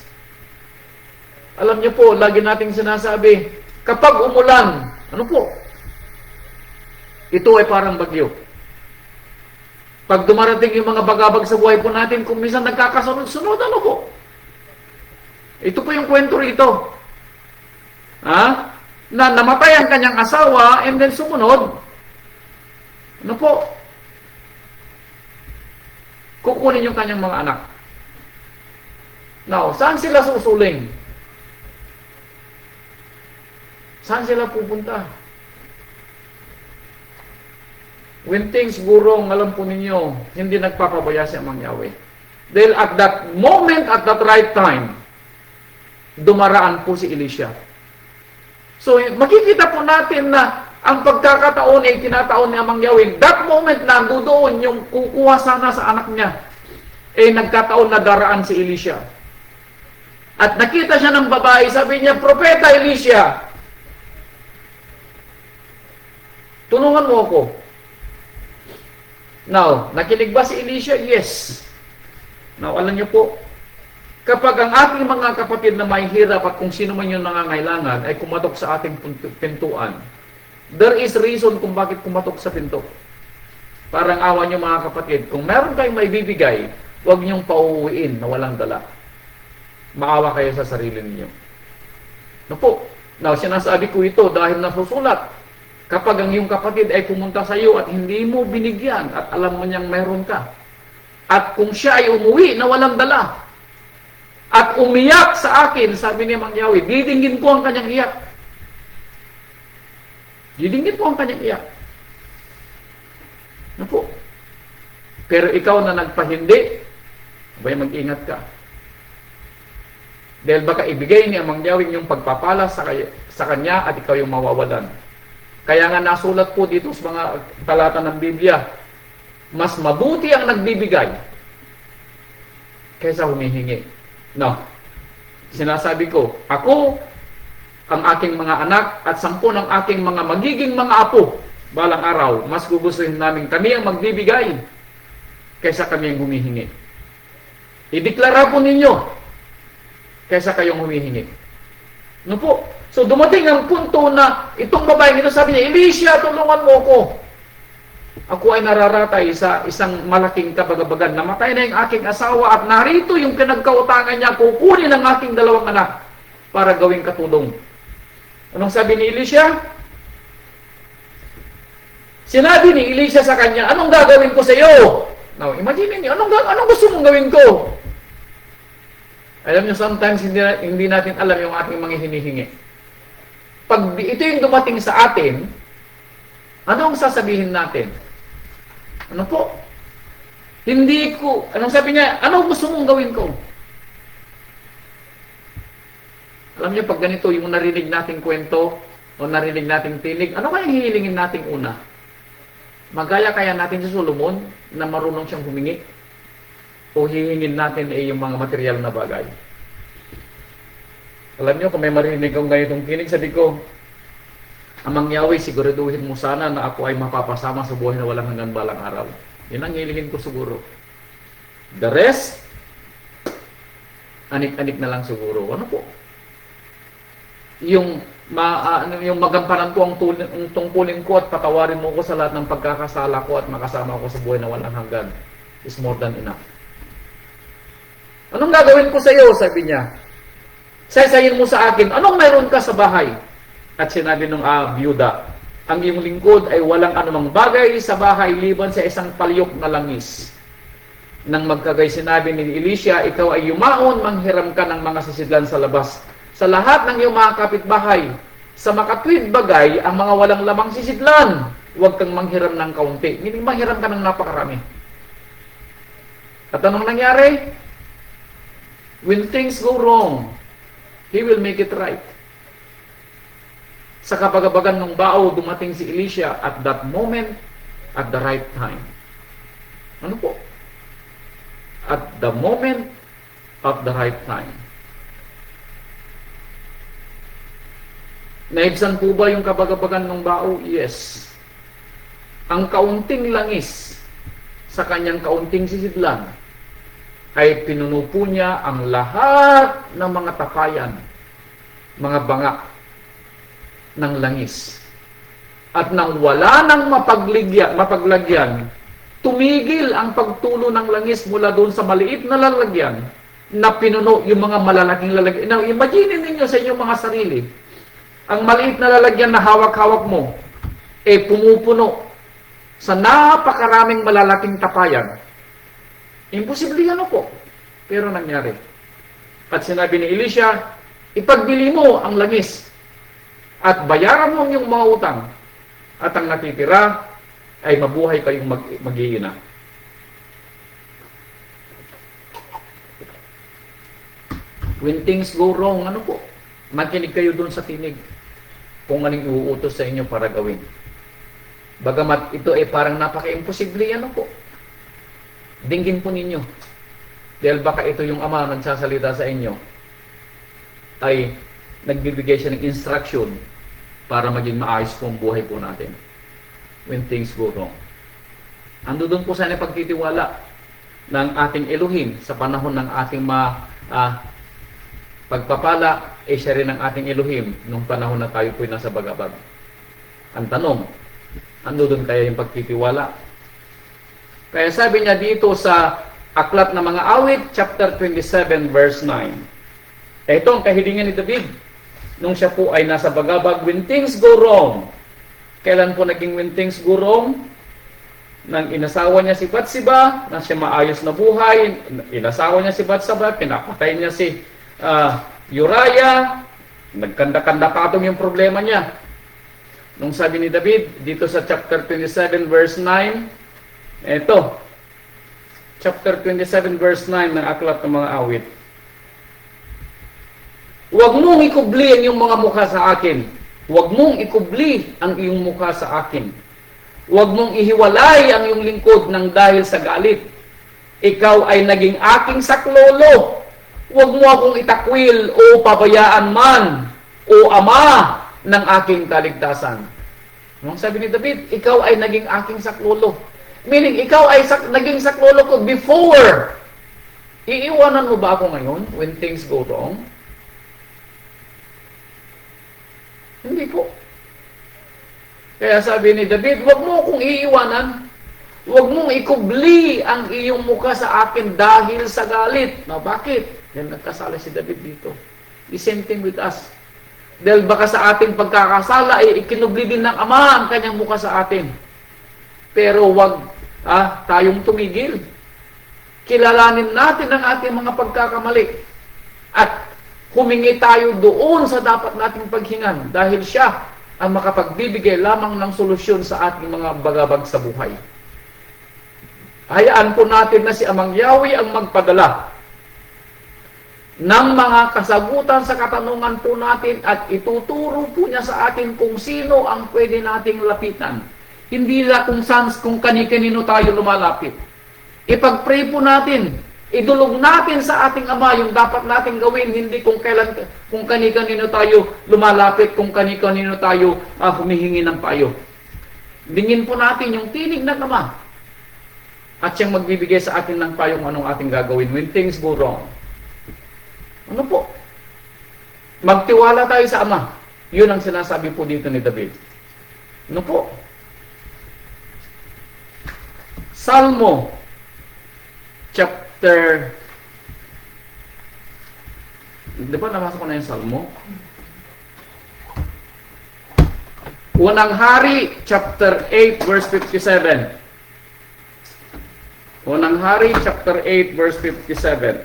Alam niyo po, lagi nating sinasabi, kapag umulan, ano po? Ito ay parang bagyo. Pag dumarating yung mga bagabag sa buhay po natin, kung minsan nagkakasunod-sunod, ano po? Ito po yung kwento rito. Ha? Na namatay ang kanyang asawa, and then sumunod, ano po? Kukunin yung kanyang mga anak. Now, saan sila susuling? Saan sila pupunta? When things go wrong, alam po ninyo, hindi nagpapabaya si Amang Yahweh. Dahil at that moment, at that right time, dumaraan po si Elisha. So, makikita po natin na ang pagkakataon ay tinataon ni Amang Yahweh. That moment na doon yung kukuha sana sa anak niya, eh nagkataon na daraan si Elisha. At nakita siya ng babae, sabi niya, Propeta Elisha, tulungan mo ako. Now, nakinig ba si Elisha? Yes. Now, alam niyo po, kapag ang ating mga kapatid na may hirap at kung sino man yung nangangailangan ay kumatok sa ating pintuan, there is reason kung bakit kumatok sa pinto. Parang awa niyo mga kapatid, kung meron kayong may bibigay, huwag niyong pauuwiin na walang dala. Maawa kayo sa sarili ninyo. No po. Now, sinasabi ko ito dahil nasusulat. Kapag ang iyong kapatid ay pumunta sa iyo at hindi mo binigyan at alam mo niyang meron ka, at kung siya ay umuwi na walang dala, at umiyak sa akin, sabi ni Amang Yahweh, didinggin ko ang kanyang iyak. Didinggin ko ang kanyang iyak. Ano po? Pero ikaw na nagpahindi, abay mag-ingat ka. Dahil baka ibigay ni Amang Yahweh yung pagpapala sa kanya at ikaw yung mawawalan. Kaya nga nasulat po dito sa mga talata ng Biblia, mas mabuti ang nagbibigay kaysa humihingi. No. Sinasabi ko, ako, ang aking mga anak, at 10 ng aking mga magiging mga apo, balang araw, mas gugustuhin namin kami ang magbibigay kaysa kami ang humihingi. Ideklara po ninyo kaysa kayong humihingi. No po? So dumating ang punto na itong babaeng ito sabi niya, Elisha, tulungan mo ko. Ako ay nararatay sa isang malaking kabagabagan. Namatay na yung aking asawa at narito yung pinagkautangan niya, kukunin ang aking 2 anak para gawing katulong. Anong sabi ni Elisha? Sinabi ni Elisha sa kanya, anong gagawin ko sa iyo? Now, imagine niyo, anong gusto mong gawin ko? Alam niyo, sometimes hindi natin alam yung ating mga hinihingi. Pag ito yung dumating sa atin, ano ang sasabihin natin? Ano po? Hindi ko, anong sabi niya, ano gusto mong gawin ko? Alam niyo, pag ganito yung narinig nating kwento, o narinig nating tinig, ano kaya hihilingin nating una? Magaya kaya natin si Solomon na marunong siyang humingi? O hihingin natin yung mga material na bagay? Alam niyo, kung may marinig akong ganitong tinig, sabi ko, Amang Yahweh, siguraduhin mo sana na ako ay mapapasama sa buhay na walang hanggang balang araw. Yun ang hilingin ko siguro. The rest, anik-anik na lang siguro. Ano po? Yung yung magampanan ko ang tungkulin ko at patawarin mo ko sa lahat ng pagkakasala ko at makasama ko sa buhay na walang hanggan is more than enough. Anong gagawin ko sa iyo? Sabi niya. Saysayin mo sa akin, anong mayroon ka sa bahay? At sinabi ng byuda, ang iyong lingkod ay walang anumang bagay sa bahay liban sa isang palyok na langis. Nang magkagay sinabi ni Elisha, ikaw ay yumaon, manghiram ka ng mga sisidlan sa labas. Sa lahat ng iyong mga kapitbahay, sa makatwid bagay, ang mga walang lamang sisidlan, huwag kang manghiram ng kaunti. Meaning manghiram ka ng napakarami. At anong nangyari? When things go wrong, He will make it right. Sa kabagabagan ng bao, dumating si Elisha at that moment, at the right time. Ano po? At the moment of the right time. Naibsan po ba yung kabagabagan ng bao? Yes. Ang kaunting langis sa kanyang kaunting sisidlan ay pinuno po niya ang lahat ng mga tapayan, mga banga ng langis. At nang wala nang mapaglagyan, tumigil ang pagtulo ng langis mula doon sa maliit na lalagyan na pinuno yung mga malalaking lalagyan. Now, imagine ninyo sa inyong mga sarili, ang maliit na lalagyan na hawak-hawak mo, pumupuno sa napakaraming malalaking tapayan. Imposible yan po. Pero nangyari. At sinabi ni Elisha, ipagbili mo ang langis at bayaran mo yung mga utang at ang natitira ay mabuhay kayong mag-iina. When things go wrong, ano po? Makinig kayo doon sa tinig kung anong iuutos sa inyo para gawin. Bagamat ito ay parang napaka-imposible, ano po? Dinggin po ninyo. Dahil baka ito yung Ama nagsasalita sa inyo ay nagbibigay siya ng instruction para maging maayos po ang buhay po natin when things go wrong. Ando doon po sana pagtitiwala ng ating Elohim sa panahon ng ating pagpapala, siya rin ang ating Elohim nung panahon na tayo po nasa bagabag. Ang tanong, ando doon kaya yung pagtitiwala? Kaya sabi niya dito sa Aklat ng Mga Awit, chapter 27, verse 9. Ito ang kahilingan ni David nung siya po ay nasa bagabag. When things go wrong, kailan po naging when things go wrong? Nang inasawa niya si Bathsheba, na siya maayos na buhay, inasawa niya si Bathsheba, pinapatay niya si Uriah, nagkanda-kanda patong yung problema niya. Nung sabi ni David, dito sa chapter 27, verse 9, ito, chapter 27 verse 9 ng Aklat ng Mga Awit. Huwag mong ikubli ang iyong mga mukha sa akin. Huwag mong ikubli ang iyong mukha sa akin. Huwag mong ihiwalay ang iyong lingkod ng dahil sa galit. Ikaw ay naging aking saklolo. Huwag mo akong itakwil o pabayaan man o ama ng aking kaligtasan. Nung sabi ni David, ikaw ay naging aking saklolo. Meaning, ikaw ay naging saklolo ko before. Iiwanan mo ba ako ngayon when things go wrong? Hindi po. Kaya sabi ni David, huwag mo akong iiwanan. Huwag mong ikubli ang iyong mukha sa akin dahil sa galit. Now, bakit? Dahil nagkasala si David dito. The same thing with us. Dahil baka sa ating pagkakasala, ikinubli din ng Ama ang kanyang mukha sa atin. Pero wag tayong tumigil. Kilalanin natin ang ating mga pagkakamali. At humingi tayo doon sa dapat nating paghingan dahil siya ang makapagbibigay lamang ng solusyon sa ating mga bagabag sa buhay. Hayaan po natin na si Amang Yahweh ang magpadala ng mga kasagutan sa katanungan po natin at ituturo po niya sa atin kung sino ang pwede nating lapitan. Hindi na kung kani-kanino tayo lumalapit. Ipag-pray po natin. Idulog natin sa ating Ama yung dapat nating gawin, hindi kung kani-kanino tayo lumalapit, kung kani-kanino tayo humihingi ng payo. Dingin po natin yung tinig ng Ama. At siyang magbibigay sa atin ng payo kung anong ating gagawin when things go wrong. Ano po? Magtiwala tayo sa Ama. Yun ang sinasabi po dito ni David. Ano po? Salmo chapter, di ba nabasa ko na yung Salmo? Unang Hari chapter 8 verse 57. Unang Hari chapter 8 verse 57.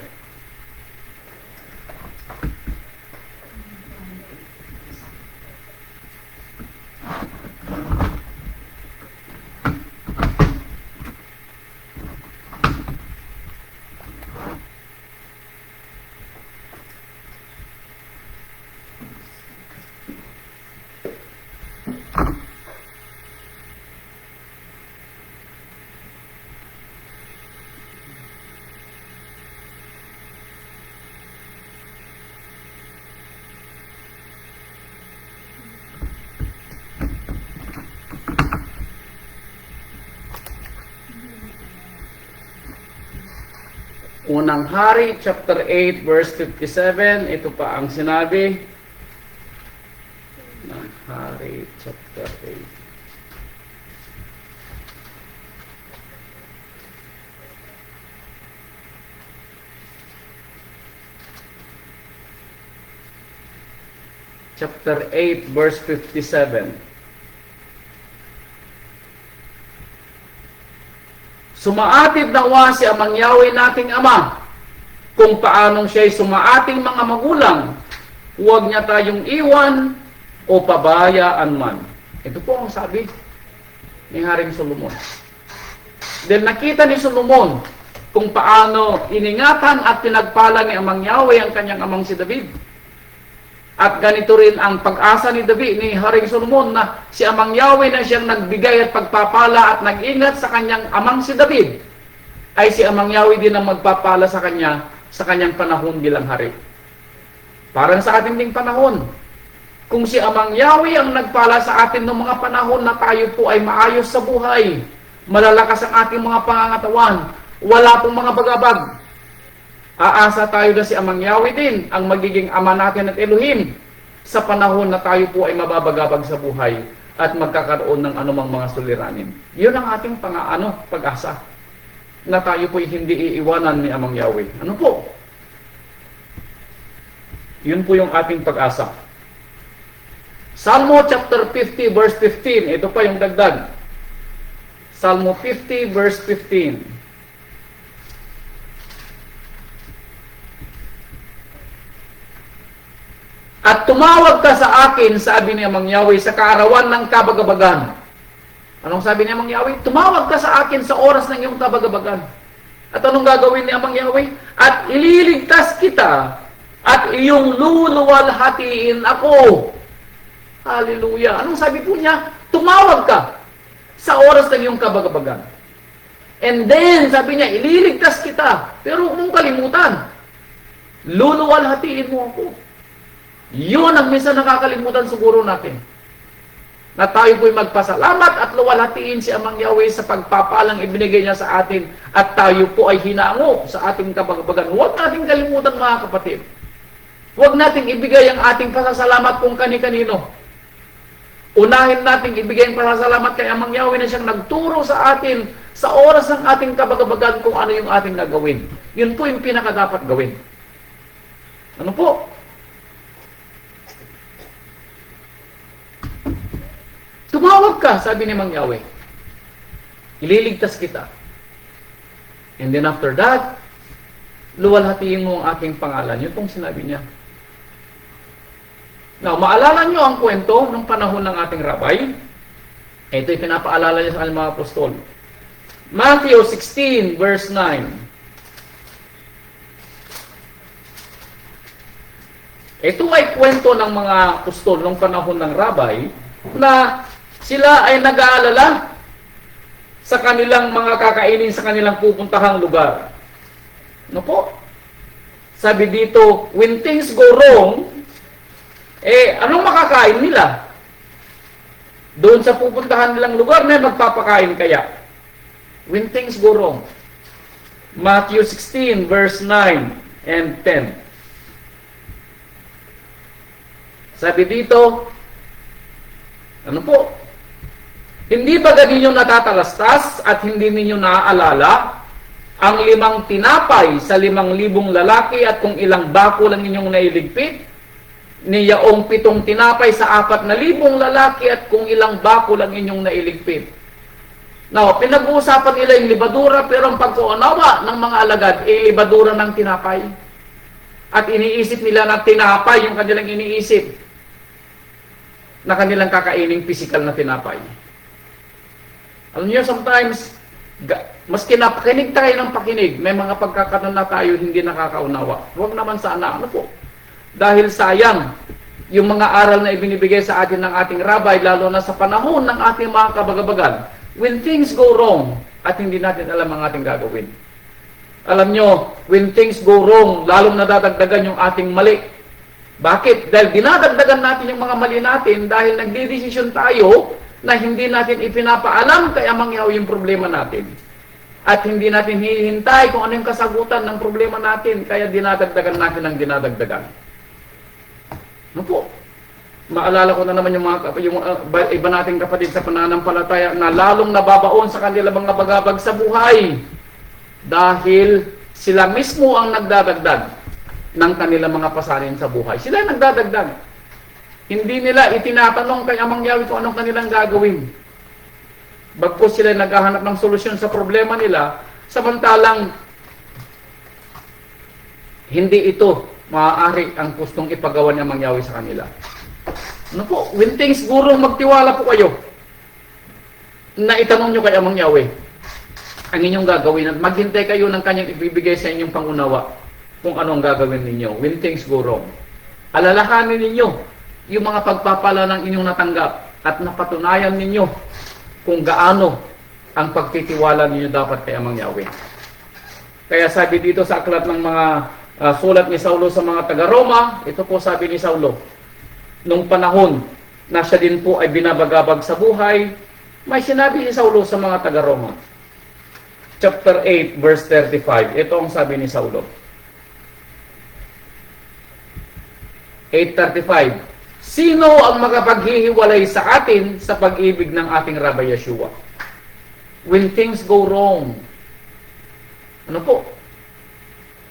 Unang Hari, chapter 8, verse 57. Ito pa ang sinabi. Unang Hari, chapter 8. Chapter 8, verse 57. Sumaatid nawa si Amang Yahweh nating Ama, kung paanong siya'y sumaating mga magulang, huwag niya tayong iwan o pabayaan man. Ito po ang sabi ni Haring Solomon. Dahil nakita ni Solomon kung paano iningatan at pinagpala ni Amang Yahweh ang kanyang amang si David. At ganito rin ang pag-asa ni David, ni Haring Solomon, na si Amang Yahweh na siyang nagbigay at pagpapala at nag-ingat sa kanyang amang si David, ay si Amang Yahweh din ang magpapala sa kanya sa kanyang panahon bilang hari. Parang sa ating ding panahon, kung si Amang Yahweh ang nagpala sa atin ng mga panahon na tayo po ay maayos sa buhay, malalakas ang ating mga pangangatawan, wala pong mga bagabag, aasa tayo na si Amang Yahweh din ang magiging ama natin at Elohim sa panahon na tayo po ay mababagabag sa buhay at magkakaroon ng anumang mga suliranin. Yun ang ating pag-asa, na tayo po ay hindi iiwanan ni Amang Yahweh. Ano po? Yun po yung ating pag-asa. Salmo chapter 50 verse 15. Ito pa yung dagdag. Salmo 50 verse 15. At tumawag ka sa akin, sabi ni Amang Yahweh, sa kaarawan ng kabagabagan. Anong sabi ni Amang Yahweh? Tumawag ka sa akin sa oras ng iyong kabagabagan. At anong gagawin ni Amang Yahweh? At ililigtas kita at iyong luluwalhatiin ako. Hallelujah. Anong sabi po niya? Tumawag ka sa oras ng iyong kabagabagan. And then, sabi niya, ililigtas kita. Pero huwag mong kalimutan. Luluwalhatiin mo ako. Yun ang minsan nakakalimutan siguro natin. Na tayo po'y magpasalamat at luwalhatiin si Amang Yahweh sa pagpapalang ibinigay niya sa atin at tayo po ay hinango sa ating kabagabagan. Huwag nating kalimutan, mga kapatid. Huwag nating ibigay ang ating pasasalamat kung kani-kanino. Unahin nating ibigay ang pasasalamat kay Amang Yahweh na siyang nagturo sa atin sa oras ng ating kabagabagan kung ano yung ating gagawin. Yun po yung pinakadapat gawin. Ano po? Tumawag ka, sabi ni Mang Yahweh. Ililigtas kita. And then after that, luwalhatiin mo ang aking pangalan. Yun pong sinabi niya. Now, maalala nyo ang kwento ng panahon ng ating rabay. Ito'y pinapaalala niya sa kanyang mga apostol. Matthew 16, verse 9. Ito ay kwento ng mga apostol ng panahon ng rabay na sila ay nag-aalala sa kanilang mga kakainin sa kanilang pupuntahang lugar. Ano po? Sabi dito, when things go wrong, anong makakain nila? Doon sa pupuntahan nilang lugar na magpapakain kaya? When things go wrong. Matthew 16, verse 9 and 10. Sabi dito, ano po? Hindi ba ninyo natatalastas at hindi ninyo naaalala ang 5 tinapay sa 5,000 lalaki at kung ilang bako lang inyong nailigpit? Niyaong 7 tinapay sa 4,000 lalaki at kung ilang bako lang inyong nailigpit. Now, pinag-uusapan nila yung libadura pero ang pagkuunawa ng mga alagad ay libadura ng tinapay. At iniisip nila na tinapay yung kanilang iniisip na kanilang kakaining physical na tinapay. Alam niyo, sometimes, maski napakinig tayo ng pakinig, may mga pagkakataon na tayo hindi nakakaunawa. Huwag naman sana, ano po? Dahil sayang, yung mga aral na ibinibigay sa atin ng ating rabbi, lalo na sa panahon ng ating mga kabagabagan, when things go wrong, at hindi natin alam ang ating gagawin. Alam nyo, when things go wrong, lalong nadadagdagan yung ating mali. Bakit? Dahil dinadagdagan natin yung mga mali natin dahil nagdidesisyon tayo na hindi natin ipinapaalam kay Amang Yahweh yung problema natin. At hindi natin hihintay kung ano yung kasagutan ng problema natin, kaya dinadagdagan natin ang dinadagdagan. Ano po? Maalala ko na naman yung iba nating kapatid sa pananampalataya na lalong nababaon sa kanila mga bagabag sa buhay dahil sila mismo ang nagdadagdag ng kanilang mga pasanin sa buhay. Sila ang nagdadagdag. Hindi nila itinatanong kay Amang Yahweh kung anong kanilang gagawin. Bagkus sila naghahanap ng solusyon sa problema nila, samantalang hindi ito maaari ang gustong ipagawa ni Amang Yahweh sa kanila. Ano po? When things gurong, magtiwala po kayo na itanong nyo kay Amang Yahweh ang inyong gagawin at maghintay kayo ng kanyang ibibigay sa inyong pangunawa kung anong gagawin ninyo. When things go wrong, alalahanin ninyo yung mga pagpapala ng inyong natanggap at napatunayan ninyo kung gaano ang pagtitiwala ninyo dapat kay Amang Yahweh. Kaya sabi dito sa aklat ng mga sulat ni Saulo sa mga taga-Roma, ito po sabi ni Saulo, nung panahon na siya din po ay binabagabag sa buhay, may sinabi si Saulo sa mga taga-Roma. Chapter 8, verse 35. Ito ang sabi ni Saulo. 8:35. Sino ang makapaghihiwalay sa atin sa pag-ibig ng ating Rabbi Yeshua? When things go wrong. Ano po?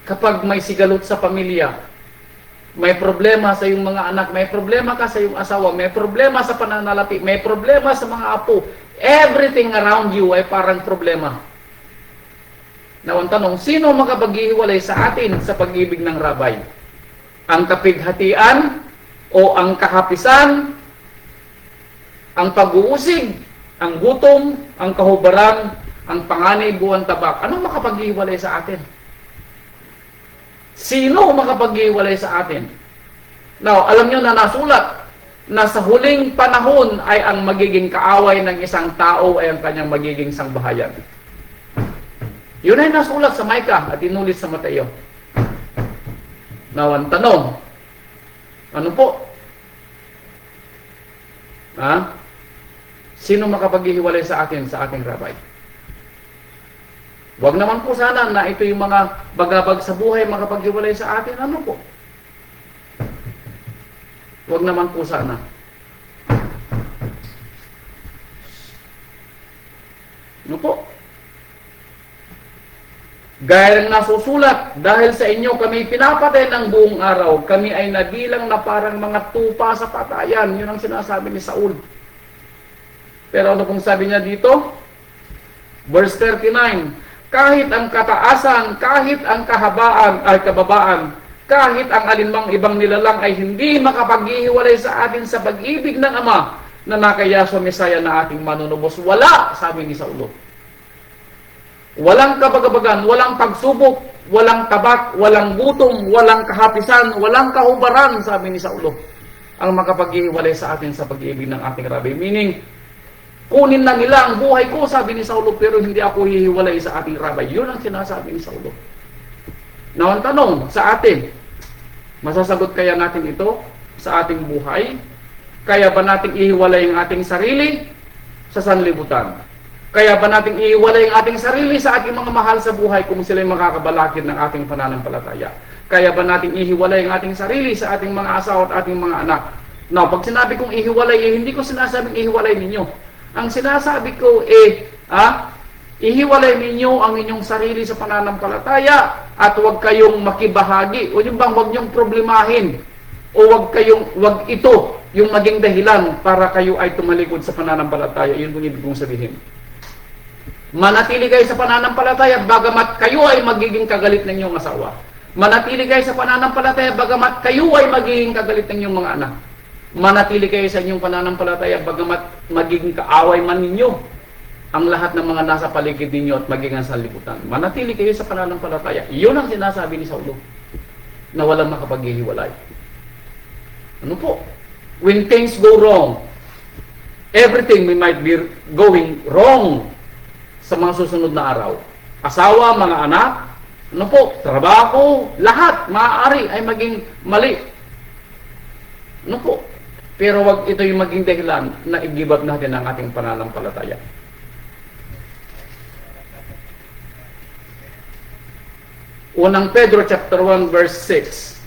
Kapag may sigalot sa pamilya, may problema sa iyong mga anak, may problema ka sa iyong asawa, may problema sa pananalapi, may problema sa mga apo, everything around you ay parang problema. Now, ang tanong, sino makapaghihiwalay sa atin sa pag-ibig ng Rabbi? Ang kapighatian o ang kahapisan, ang pag-uusig, ang gutom, ang kahubaran, ang panganib, buwan tabak? Anong makapaghihiwalay sa atin? Sino makapaghiwalay sa atin? Now, alam nyo na nasulat na sa huling panahon ay ang magiging kaaway ng isang tao ay ang kanyang magiging sangbahayan. Yun ay nasulat sa Micah at inulit sa Mateo. Now, ang tanong, ano po? Sino makapaghihiwalay sa atin, sa ating Rabbi? Huwag naman po sana na ito yung mga bagabag sa buhay makapaghiwalay sa atin. Ano po? Huwag naman po sana. Ano po? Gaya ng nasusulat, dahil sa inyo kami pinapatay ng buong araw, kami ay nabilang na parang mga tupa sa patayan. Yun ang sinasabi ni Saul. Pero ano pong sabi niya dito? Verse 39, kahit ang kataasan, kahit ang kahabaan, ay kababaan, kahit ang alinmang ibang nilalang ay hindi makapaghihiwalay sa atin sa pag-ibig ng Ama na nakayaso Mesaya na ating manunubos. Wala, sabi ni Saulo. Walang kabagabagan, walang pagsubok, walang tabak, walang gutom, walang kahapisan, walang kahubaran, sabi ni Saulo, ang makapaghihiwalay sa atin sa pag-ibig ng ating Rabbi. Meaning, kunin na nila ang buhay ko, sabi ni Saulo, pero hindi ako hihiwalay sa ating Rabbi. Yun ang sinasabi ni Saulo. Now, ang tanong sa atin, masasagot kaya natin ito sa ating buhay? Kaya ba nating ihiwalay ang ating sarili sa sanlibutan? Kaya ba nating ihiwalay ang ating sarili sa ating mga mahal sa buhay kung sila'y makakabalakid ng ating pananampalataya? Kaya ba nating ihiwalay ang ating sarili sa ating mga asawa at ating mga anak Now, pag sinabi kong ihiwalay, hindi ko sinasabing ihiwalay ninyo. Ang sinasabi ko ihiwalay ninyo ang inyong sarili sa pananampalataya at huwag kayong makibahagi. O yung bang huwag niyong problemahin o huwag ito yung maging dahilan para kayo ay tumalikod sa pananampalataya. Yun yung ibig kong sabihin. Manatili kayo sa pananampalataya bagamat kayo ay magiging kagalit ng inyong asawa. Manatili kayo sa pananampalataya bagamat kayo ay magiging kagalit ng inyong mga anak. Manatili kayo sa inyong pananampalataya bagamat magiging kaaway man ninyo ang lahat ng mga nasa paligid ninyo at magiging sa liputan. Manatili kayo sa pananampalataya. Iyon ang sinasabi ni Saulo na walang makapaghihiwalay. Ano po? When things go wrong, everything we might be going wrong sa mga susunod na araw. Asawa, mga anak, ano po, trabaho, lahat, maaari ay maging mali. Ano po? Pero wag ito yung maging dahilan na i-give up natin ang ating pananampalataya. Unang Pedro chapter 1 verse 6.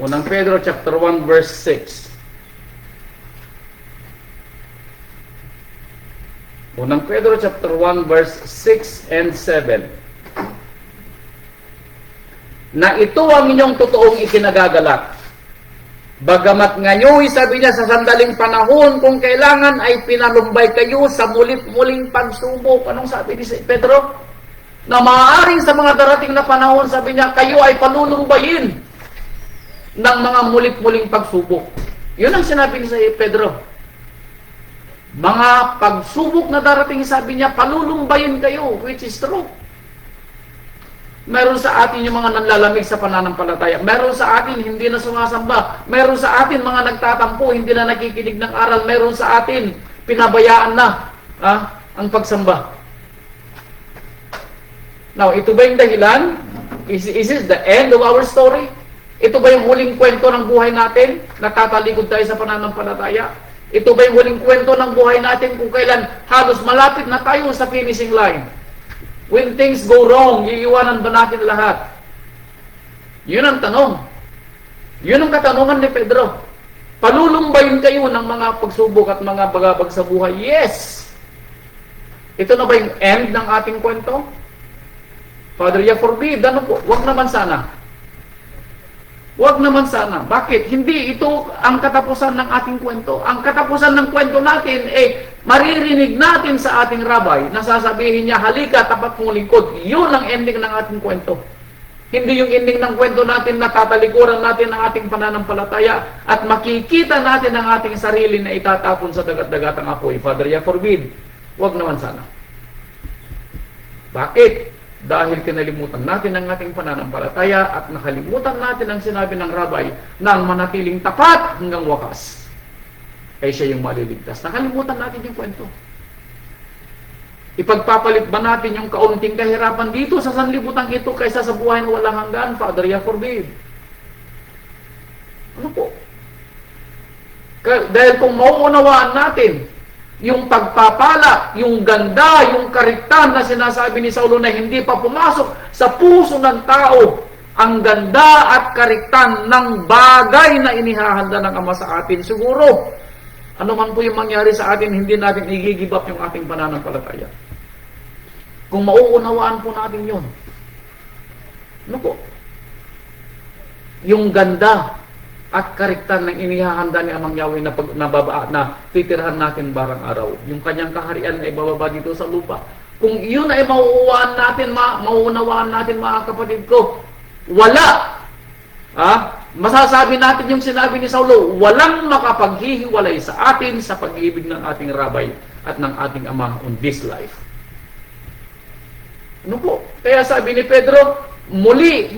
Unang Pedro chapter 1 verse 6. Unang Pedro chapter 1 verse 6 and 7. Na ito ang inyong totoong ikinagagalak. Bagamat ngayon, sabi niya, sa sandaling panahon, kung kailangan ay pinalumbay kayo sa mulit-muling pagsubok. Anong sabi ni Pedro? Na maaaring sa mga darating na panahon, sabi niya, kayo ay palulumbayin ng mga mulit-muling pagsubok. Yun ang sinabi ni Pedro. Mga pagsubok na darating, sabi niya, palulumbayin kayo, which is true. Meron sa atin yung mga nanlalamig sa pananampalataya. Meron sa atin hindi na sumasamba. Meron sa atin mga nagtatampo, hindi na nakikinig ng aral. Meron sa atin pinabayaan na ang pagsamba. Now, ito ba yung dahilan? Is this the end of our story? Ito ba yung huling kwento ng buhay natin? Natatalikod tayo sa pananampalataya? Ito ba yung huling kwento ng buhay natin kung kailan halos malapit na tayo sa finishing line? When things go wrong, iiwanan ba natin lahat? Yun ang tanong. Yun ang katanungan ni Pedro. Palulumbayin kayo ng mga pagsubok at mga bagabag sa buhay. Yes! Ito na ba yung end ng ating kwento? Father, forbid. Ano po? Huwag naman sana. Huwag naman sana. Bakit? Hindi ito ang katapusan ng ating kwento. Ang katapusan ng kwento natin, maririnig natin sa ating rabbi na sasabihin niya, halika, tapat mong lingkod. Yun ang ending ng ating kwento. Hindi yung ending ng kwento natin na tatalikuran natin ang ating pananampalataya at makikita natin ang ating sarili na itatapon sa dagat-dagatang apoy. Father, forbid. Huwag naman sana. Bakit? Dahil kinalimutan natin ang ating pananampalataya at nakalimutan natin ang sinabi ng rabbi na ang manatiling tapat hanggang wakas ay siya yung maliligtas. Nakalimutan natin yung kwento. Ipagpapalit ba natin yung kaunting kahirapan dito sa sanlibutan ito kaysa sa buhay na walang hanggan? Father, forbid. Ano po? Dahil kung mauunawaan natin yung pagpapala, yung ganda, yung kariktan na sinasabi ni Saulo na hindi pa pumasok sa puso ng tao, ang ganda at kariktan ng bagay na inihahanda ng Ama sa atin. Siguro, ano man po yung mangyari sa atin, hindi natin i-give up yung ating pananampalataya. Kung mauunawaan po natin yun. Ano po? Yung ganda at kariktan ng inihahanda ni Amang Yahweh na titirahan natin barang araw. Yung kanyang kaharian na ibababa dito sa lupa. Kung yun ay mauunawaan natin mga kapatid ko, wala. Masasabi natin yung sinabi ni Saulo, walang makapaghihiwalay sa atin sa pag-ibig ng ating rabbi at ng ating Ama on this life. Ano po? Kaya sabi ni Pedro, muli,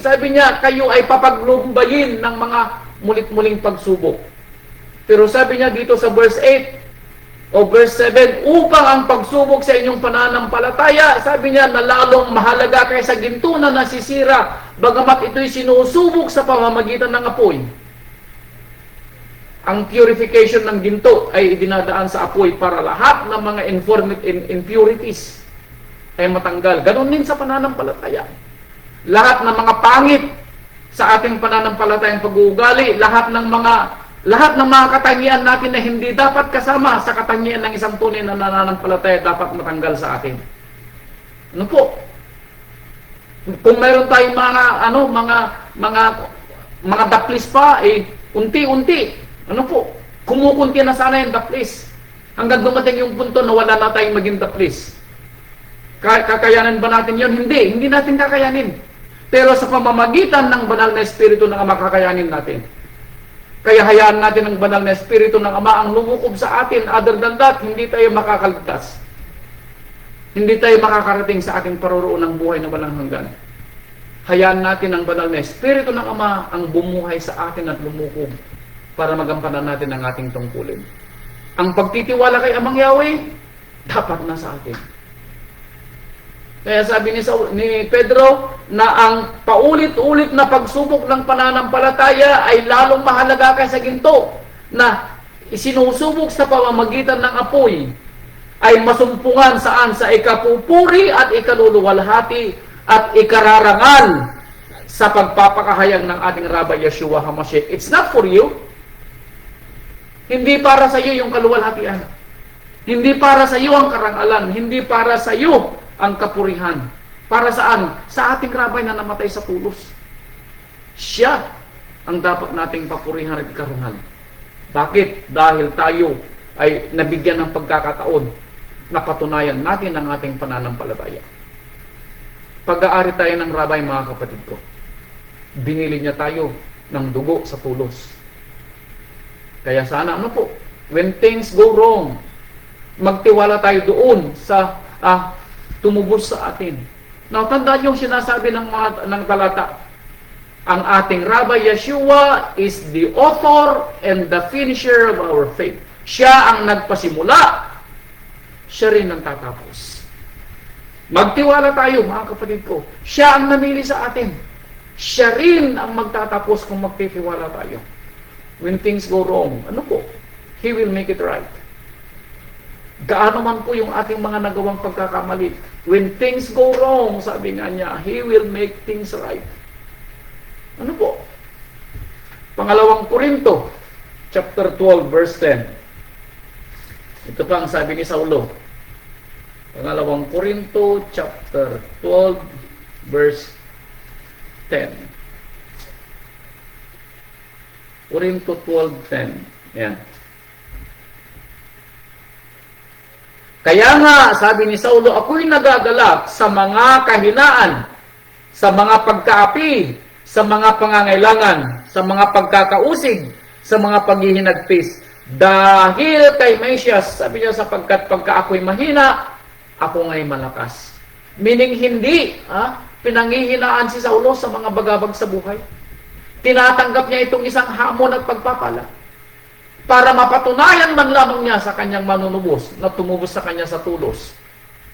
sabi niya, kayo ay papaglumbayin ng mga mulit-muling pagsubok. Pero sabi niya dito sa verse 8 o verse 7, upang ang pagsubok sa inyong pananampalataya, sabi niya, na lalong mahalaga kaysa ginto na nasisira, bagamat ito'y sinusubok sa pamamagitan ng apoy. Ang purification ng ginto ay dinadaan sa apoy para lahat ng mga impurities ay matanggal. Ganon din sa pananampalataya. Lahat ng mga pangit sa ating pananampalatayang pag-uugali, lahat ng mga katangian natin na hindi dapat kasama sa katangian ng isang tunay na nananampalataya dapat matanggal sa atin. Ano po? Kung mayroon tayong mga daplis pa, unti-unti, ano po? Kumukunti na sana yung daplis. Hanggang dumating yung punto na wala na tayong maging daplis. Kakayanin ba natin yun? Hindi natin kakayanin. Pero sa pamamagitan ng banal na Espiritu ng Ama, kakayanin natin. Kaya hayaan natin ang banal na Espiritu ng Ama ang lumukob sa atin. Other than that, hindi tayo makakaligtas. Hindi tayo makakarating sa ating paroroon ng buhay na walang hanggan. Hayaan natin ang banal na Espiritu ng Ama ang bumuhay sa atin at lumukob para magampanan natin ang ating tungkulin. Ang pagtitiwala kay Amang Yahweh, dapat na sa atin. Kaya sabi ni Pedro na ang paulit-ulit na pagsubok ng pananampalataya ay lalong mahalaga kaysa ginto na isinusubok sa pamamagitan ng apoy ay masumpungan saan sa ikapupuri at ikaluluwalhati at ikararangal sa pagpapakahayag ng ating Rabbi Yeshua HaMashiach. It's not for you. Hindi para sa iyo yung kaluwalhatian. Hindi para sa iyo ang karangalan. Hindi para sa iyo ang kapurihan. Para saan? Sa ating Rabbi na namatay sa pulos. Siya ang dapat nating papurihan at ikarangal. Bakit? Dahil tayo ay nabigyan ng pagkakataon na patunayan natin ang ating pananampalataya. Pag-aari tayo ng Rabbi, mga kapatid ko. Binili niya tayo ng dugo sa pulos. Kaya sana, when things go wrong, magtiwala tayo doon sa tumubos sa atin. Now, tandaan yung sinasabi ng talata. Ang ating Rabbi Yeshua is the author and the finisher of our faith. Siya ang nagpasimula. Siya rin ang tatapos. Magtiwala tayo, mga kapatid ko. Siya ang namili sa atin. Siya rin ang magtatapos kung magtitiwala tayo. When things go wrong, He will make it right. Gaano man po yung ating mga nagawang pagkakamali, when things go wrong, sabi nga niya, He will make things right. Pangalawang Korinto, chapter 12, verse 10. Ito pa ang sabi ni Saulo. Pangalawang Korinto, chapter 12, verse 10. Korinto 12:10. Yan. Kaya nga, sabi ni Saulo, ako'y nagagalak sa mga kahinaan, sa mga pagkaapi, sa mga pangangailangan, sa mga pagkakausig, sa mga paghihinagpis. Dahil kay Mesias, sabi niya, sapagkat pagka ako'y mahina, ako nga'y malakas. Meaning hindi, pinanghihinaan si Saulo sa mga bagabag sa buhay. Tinatanggap niya itong isang hamon at pagpapala para mapatunayan man lamang niya sa kanyang manunubos na tumubos sa kanya sa tulos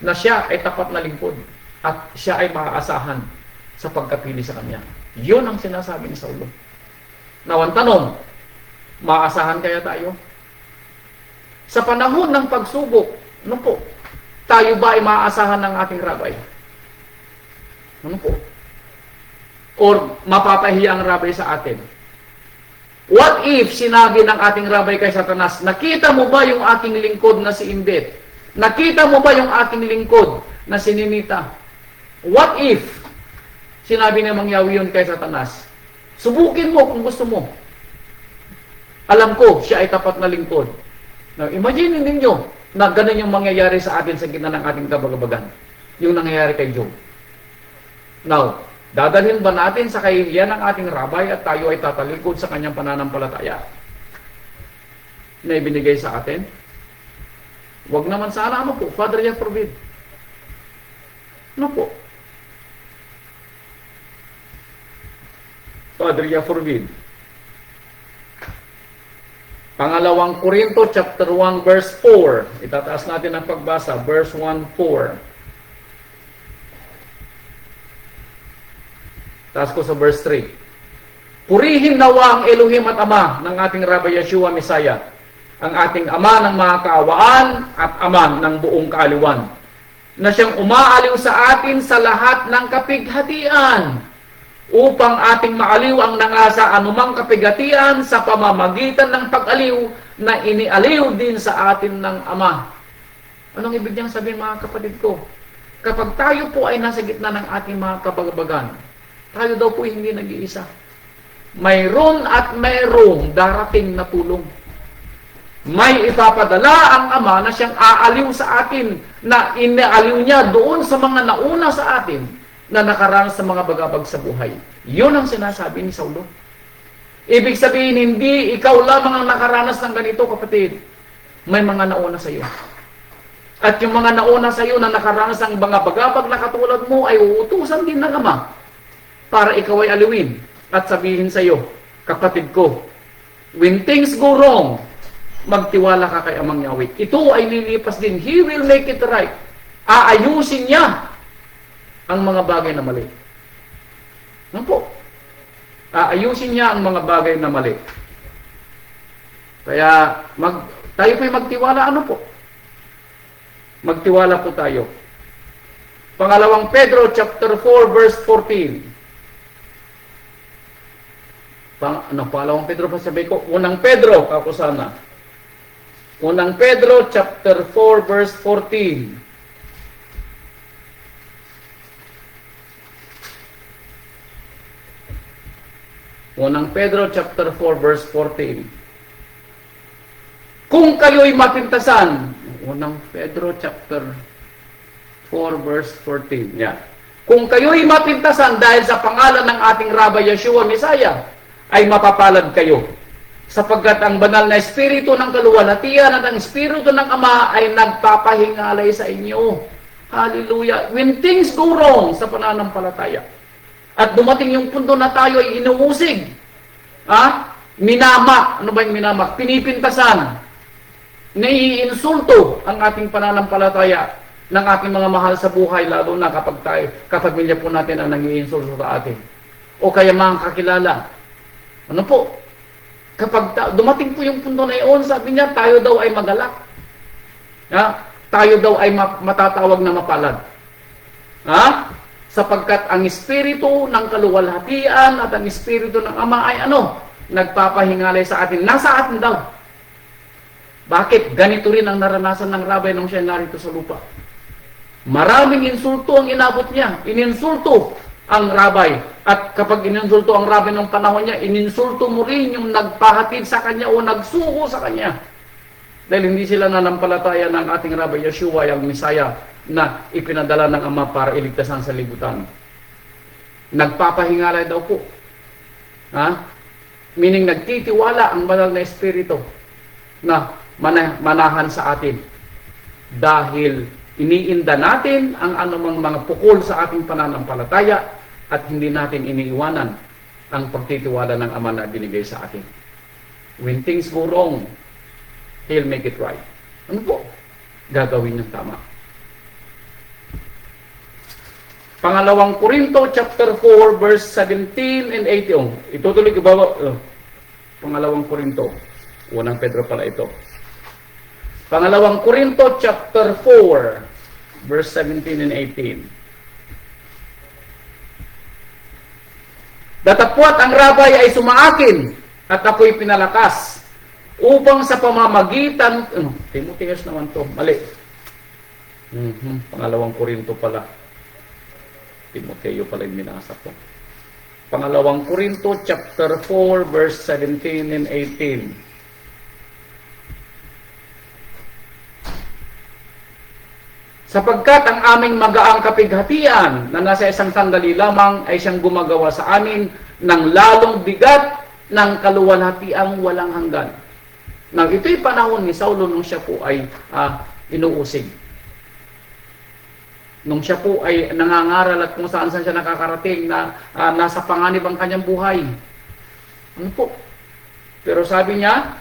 na siya ay tapat na lingkod at siya ay maaasahan sa pagkapili sa kanya. Yun ang sinasabi ni Saulo. Now, ang tanong, maaasahan kaya tayo? Sa panahon ng pagsubok, tayo ba ay maaasahan ng ating Rabbi? Or mapapahiya ang Rabbi sa atin? What if sinabi ng ating Rabbi kay Satanas, nakita mo ba yung aking lingkod na si Imbet? Nakita mo ba yung aking lingkod na si Ninita? What if sinabi ng Mangyawi yun kay Satanas? Subukin mo kung gusto mo. Alam ko, siya ay tapat na lingkod. Now, imagine ninyo na ganun yung mangyayari sa atin sa gitna ng ating kabagabagan. Yung nangyayari kay Job. Now, dadalhin ba natin sa kahihiyan ng ating Rabbi at tayo ay tatalikod sa kanyang pananampalataya na ibinigay sa atin? Huwag naman sana, Father, Yah forbid. Father, Yah forbid. Pangalawang Korinto, chapter 1, verse 4. Itataas natin ang pagbasa, verse 1-4. Taas ko sa verse 3. Purihin nawa ang Elohim at Ama ng ating Rabbi Yeshua Messiah, ang ating Ama ng mga kaawaan at Ama ng buong kaaliwan. na siyang umaaliw sa atin sa lahat ng kapighatian, upang ating maaliw ang nangasa anumang kapighatian sa pamamagitan ng pag-aliw na inialiw din sa atin ng Ama. Anong ibig niyang sabihin, mga kapatid ko? Kapag tayo po ay nasa gitna ng ating mga kabagabagan, tayo daw po hindi nag-iisa. Mayroon at mayroong darating na tulong. May ipapadala ang Ama na siyang aaliw sa atin, na inialiw niya doon sa mga nauna sa atin na nakaranas sa mga bagabag sa buhay. Yun ang sinasabi ni Saulo. Ibig sabihin, hindi ikaw lamang ang nakaranas ng ganito, kapatid. May mga nauna sa iyo. At yung mga nauna sa iyo na nakaranas ng mga bagabag na katulad mo ay uutusan din ng Ama para ikaw ay aliwin at sabihin sa iyo, kapatid ko, when things go wrong, magtiwala ka kay Amang Yahweh. Ito ay lilipas din. He will make it right. Aayusin niya ang mga bagay na mali. Ano po? Aayusin niya ang mga bagay na mali. Kaya, tayo po'y magtiwala. Ano po? Magtiwala po tayo. Pangalawang Pedro, chapter 4, verse 14. Pangalawang Pedro pa sabi ko? Unang Pedro, ako sana. Unang Pedro, chapter 4, verse 14. Unang Pedro, chapter 4, verse 14. Kung kayo'y mapintasan, Unang Pedro, chapter 4, verse 14. Yeah. Kung kayo'y mapintasan dahil sa pangalan ng ating Rabbi Yeshua Messiah, ay mapapalad kayo. Sapagkat ang banal na espiritu ng kaluwalhatian at ang espiritu ng Ama ay nagpapahingalay sa inyo. Hallelujah. When things go wrong sa pananampalataya, at dumating yung punto na tayo ay inuusig, minamak, ano ba yung minamak? Pinipintasan, naiinsulto ang ating pananampalataya ng ating mga mahal sa buhay, lalo na kapag kapamilya po natin ang nag-iinsulto sa atin. O kaya mga kakilala. Ano po? Kapag dumating po yung punto na iyon, sabi niya, tayo daw ay magalak. Tayo daw ay matatawag na mapalad. Sapagkat ang espiritu ng kaluwalhatian at ang espiritu ng Ama ay nagpapahingalay sa atin. Nasa atin daw. Bakit? Ganito rin ang naranasan ng Rabbi nung siya narito sa lupa. Maraming insulto ang inabot niya. Ininsulto ang Rabbi. At kapag ininsulto ang Rabbi ng panahon niya, ininsulto mo rin yung nagpahatid sa kanya o nagsuko sa kanya. Dahil hindi sila nanampalataya ng ating Rabbi Yeshua, ang Messiah, na ipinadala ng Ama para iligtasan sa libutan. Nagpapahingalay daw po. Meaning nagtitiwala ang banal na espiritu na manahan sa atin. Dahil iniinda natin ang anumang mga pukol sa ating pananampalataya at hindi natin iniiwanan ang pagtitiwala ng Ama na binigay sa atin. When things go wrong, He'll make it right. Ano po? Gagawin niyang tama. Pangalawang Korinto, chapter 4, verse 17 and 18. Itutuloy ko ba? Pangalawang Korinto. Unang Pedro pala ito. Pangalawang Korinto, chapter 4, verse 17 and 18. Datapwat ang Rabbi ay sumaakin at ako'y pinalakas upang sa pamamagitan, Timoteus naman to, mali. Pangalawang Korinto pala. Timoteo pala yung minasa ko. Pangalawang Korinto, chapter 4, verse 17 and 18. Sapagkat ang aming magaang kapighatian na nasa isang sandali lamang ay siyang gumagawa sa amin ng lalong bigat ng kaluwalhatiang walang hanggan. Ito'y panahon ni Saulo nung siya po ay inuusig. Nung siya po ay nangangaral at kung saan siya nakakarating na nasa panganib ang kanyang buhay. Ano po? Pero sabi niya,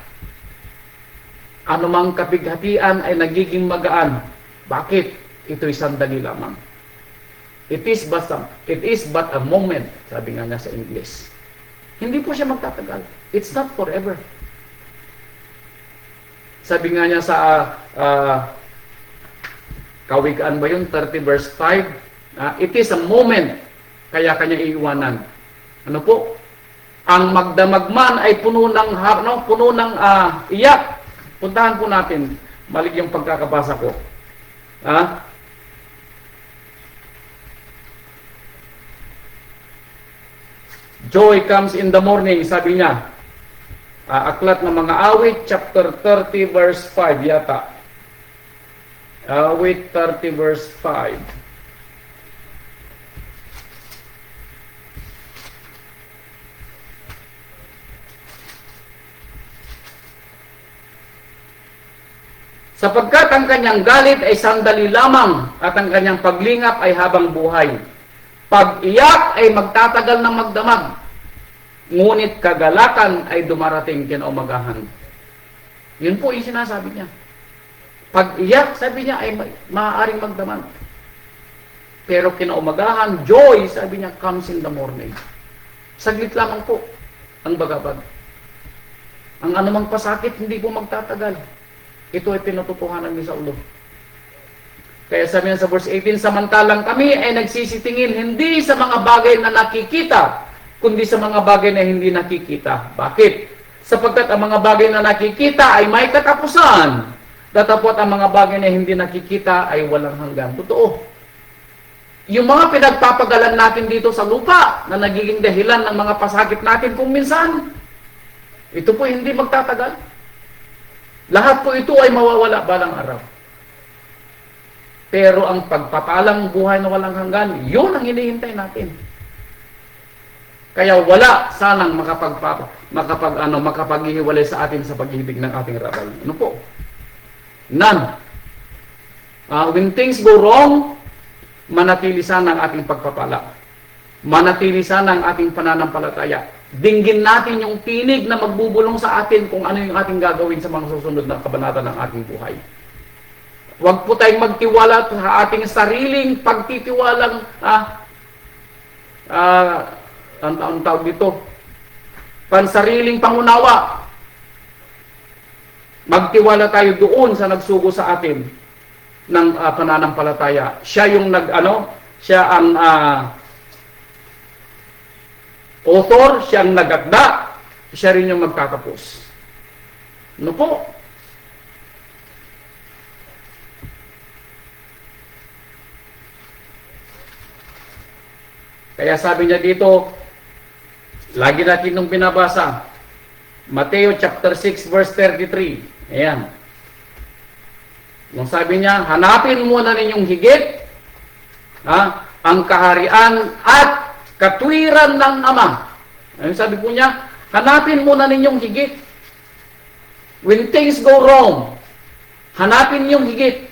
anumang kapighatian ay nagiging magaan. Bakit? Ito'y sandali lamang. It is but a moment, sabi nga niya sa English. Hindi po siya magtatagal. It's not forever. Sabi nga niya sa Kawikaan ba yun? 30 verse 5. It is a moment, kaya kanya iiwanan. Ano po? Ang magdamag man ay puno ng, puno ng iyak. Puntahan po natin. Mali yung pagkakabasa ko. Joy comes in the morning, sabi niya. Aklat ng mga awit, chapter 30, verse 5 yata. Awit 30, verse 5. Sapagkat ang kanyang galit ay sandali lamang at ang kanyang paglingap ay habang buhay. Pag-iyak ay magtatagal ng magdamag, ngunit kagalakan ay dumarating kinaumagahan. Yun po yung sinasabi niya. Pag-iyak, sabi niya, ay maaaring magdamag. Pero kinaumagahan, joy, sabi niya, comes in the morning. Saglit lamang po ang bagabag. Ang anumang pasakit, hindi po magtatagal. Ito ay pinatutuhanan niya sa ulo. Kaya sabi niya sa verse 18, samantalang kami ay nagsisitingin hindi sa mga bagay na nakikita, kundi sa mga bagay na hindi nakikita. Bakit? Sapagkat ang mga bagay na nakikita ay may katapusan. Datapot ang mga bagay na hindi nakikita ay walang hanggan. Totoo. Yung mga pinagpapagalan natin dito sa lupa na nagiging dahilan ng mga pasakit natin kung minsan, ito po hindi magtatagal. Lahat po ito ay mawawala balang araw. Pero ang pagpapalang buhay na walang hanggan, yun ang hinihintay natin. Kaya wala sanang makapaghihiwalay sa atin sa pag-ibig ng ating Rabay. Ano po? None. When things go wrong, manatili sana ang ating pagpapala. Manatili sana ang ating pananampalataya. Dinggin natin yung tinig na magbubulong sa atin kung ano yung ating gagawin sa mga susunod na kabanata ng ating buhay. Huwag po tayong magtiwala sa ating sariling pagtitiwalang ang tawag dito, pansariling pangunawa. Magtiwala tayo doon sa nagsugo sa atin ng pananampalataya. Siya yung siya ang author, siyang nagakda, siya rin yung magtatapos. Ano po? Kaya sabi niya dito, lagi natin nung binabasa, Mateo chapter 6 verse 33. Ayan. Nung sabi niya, hanapin muna ninyong higit ang kaharian at katwiran ng Ama. Ano sabi po niya? Hanapin muna ninyong higit. When things go wrong, hanapin ninyong higit.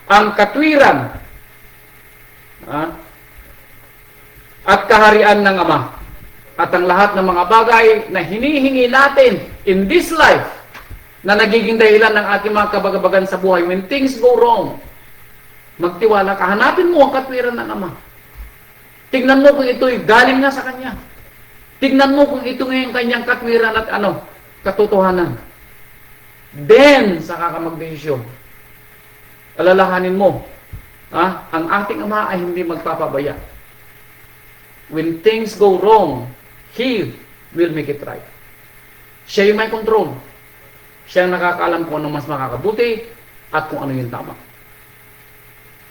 Ang katwiran at kaharian ng Ama. At ang lahat ng mga bagay na hinihingi natin in this life na nagiging dahilan ng ating mga kabagabagan sa buhay. When things go wrong, magtiwala ka. Hanapin mo ang katwiran ng Ama. Tignan mo kung ito'y galing na sa Kanya. Tignan mo kung ito ngayon kanyang katwiran at katotohanan. Then, saka ka magdesisyon. Alalahanin mo, ang ating Ama ay hindi magpapabaya. When things go wrong, He will make it right. Siya yung may control. Siya ang nakakaalam kung ano mas makakabuti at kung ano yung tama.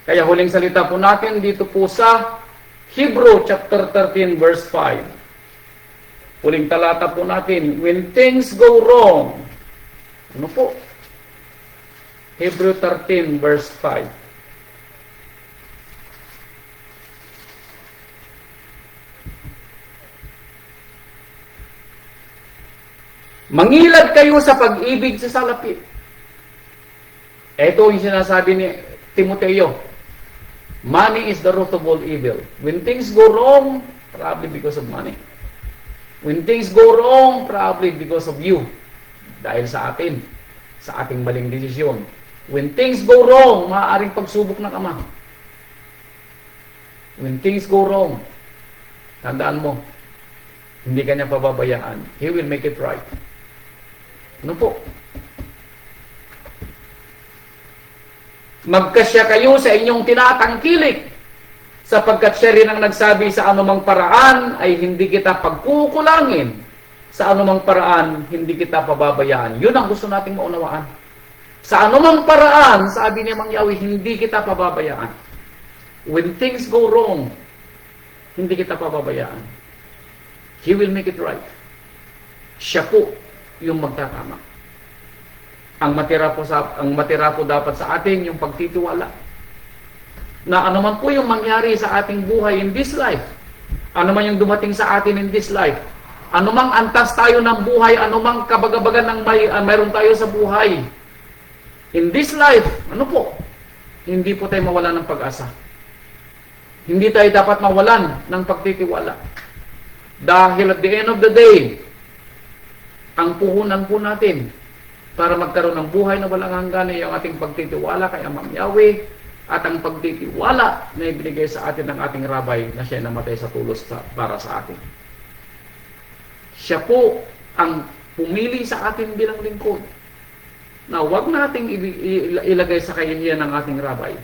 Kaya huling salita po natin dito po sa Hebrew chapter 13 verse 5. Huling talata po natin, when things go wrong. Ano po? Hebrew 13 verse 5. Mangilad kayo sa pag-ibig sa salapit. Ito yung sinasabi ni Timoteo. Money is the root of all evil. When things go wrong, probably because of money. When things go wrong, probably because of you. Dahil sa atin, sa ating maling desisyon. When things go wrong, maaaring pagsubok ng Ama. When things go wrong, tandaan mo, hindi ka niya pababayaan. He will make it right. Ano po? Magkasya kayo sa inyong tinatangkilik, sapagkat siya rin ang nagsabi sa anumang paraan ay hindi kita pagkukulangin, sa anumang paraan hindi kita pababayaan. Yun ang gusto nating maunawaan. Sa anumang paraan, sabi ni Mang Yahweh, hindi kita pababayaan. When things go wrong, hindi kita pababayaan. He will make it right. Siya po yung magtatama. Ang matira po dapat sa atin yung pagtitiwala. Na anuman po yung mangyari sa ating buhay in this life, anuman yung dumating sa atin in this life, anumang antas tayo ng buhay, anumang kabagabagan ng mayroon tayo sa buhay, in this life, hindi po tayo mawalan ng pag-asa. Hindi tayo dapat mawalan ng pagtitiwala. Dahil at the end of the day, ang puhunan po natin para magkaroon ng buhay na walang hanggan ay ang ating pagtitiwala kay Amang Yahweh at ang pagtitiwala na ibinigay sa atin ng ating rabay na siya namatay sa tulos para sa atin. Siya po ang pumili sa atin bilang lingkod na huwag nating ilagay sa kahihiyan ng ating rabay.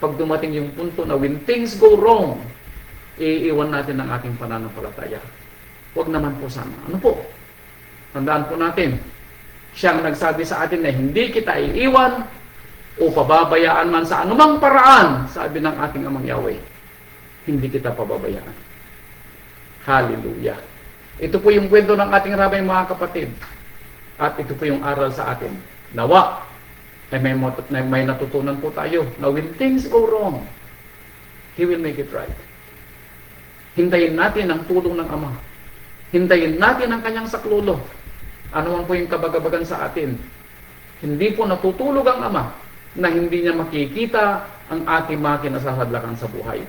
Pag dumating yung punto na when things go wrong, iiwan natin ang ating pananampalataya. Huwag naman po sana. Ano po? Tandaan po natin, siyang nagsabi sa atin na hindi kita iiwan o pababayaan man sa anumang paraan, sabi ng ating Amang Yahweh, hindi kita pababayaan. Hallelujah. Ito po yung kwento ng ating rabay, mga kapatid. At ito po yung aral sa atin. Nawa, ay may natutunan po tayo na when things go wrong, He will make it right. Hintayin natin ang tulong ng Ama. Hintayin natin ang kanyang saklolo. Ano man po yung kabagabagan sa atin. Hindi po natutulog ang Ama na hindi niya makikita ang ating mga kinasasadlakan sa buhay.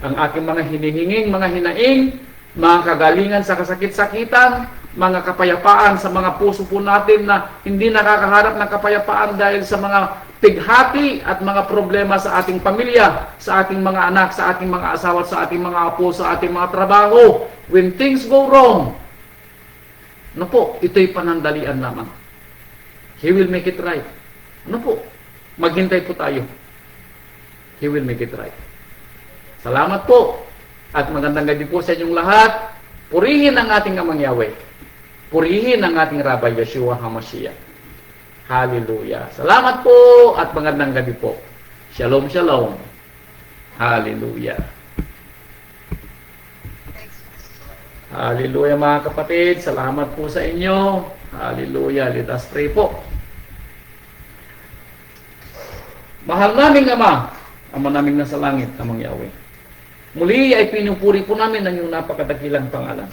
Ang ating mga hinihinging, mga hinaing, mga kagalingan sa kasakit-sakitan, mga kapayapaan sa mga puso po natin na hindi nakakaharap ng kapayapaan dahil sa mga pighati at mga problema sa ating pamilya, sa ating mga anak, sa ating mga asawa, sa ating mga apo, sa ating mga trabaho. When things go wrong, ito'y panandalian lamang. He will make it right. Maghintay po tayo. He will make it right. Salamat po. At magandang gabi po sa inyong lahat. Purihin ang ating Amang Yahweh. Purihin ang ating Rabbi Yeshua HaMashiach. Hallelujah. Salamat po at magandang gabi po. Shalom, shalom. Hallelujah. Hallelujah, mga kapatid. Salamat po sa inyo. Hallelujah. Let us pray po. Mahal naming Ama, Ama naming nasa langit, Amang Yahweh. Muli ay pinupuri po namin ang iyong napakadakilang pangalan.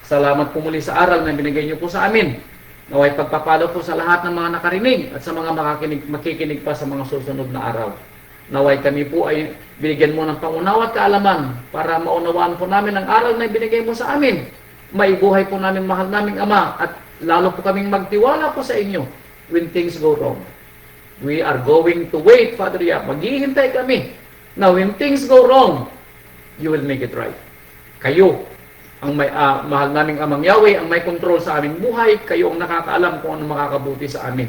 Salamat po muli sa aral na binigay niyo po sa amin. Naway pagpapalo po sa lahat ng mga nakarinig at sa mga makikinig pa sa mga susunod na araw. Naway kami po ay binigyan mo ng pangunawa at kaalaman para maunawaan po namin ang aral na binigay mo sa amin. Maibuhay po namin, mahal naming Ama, at lalo po kaming magtiwala po sa inyo when things go wrong. We are going to wait, Father Yah. Maghihintay kami na when things go wrong, you will make it right. Kayo, ang mahal naming Amang Yahweh, ang may control sa aming buhay. Kayo ang nakakaalam kung ano makakabuti sa amin.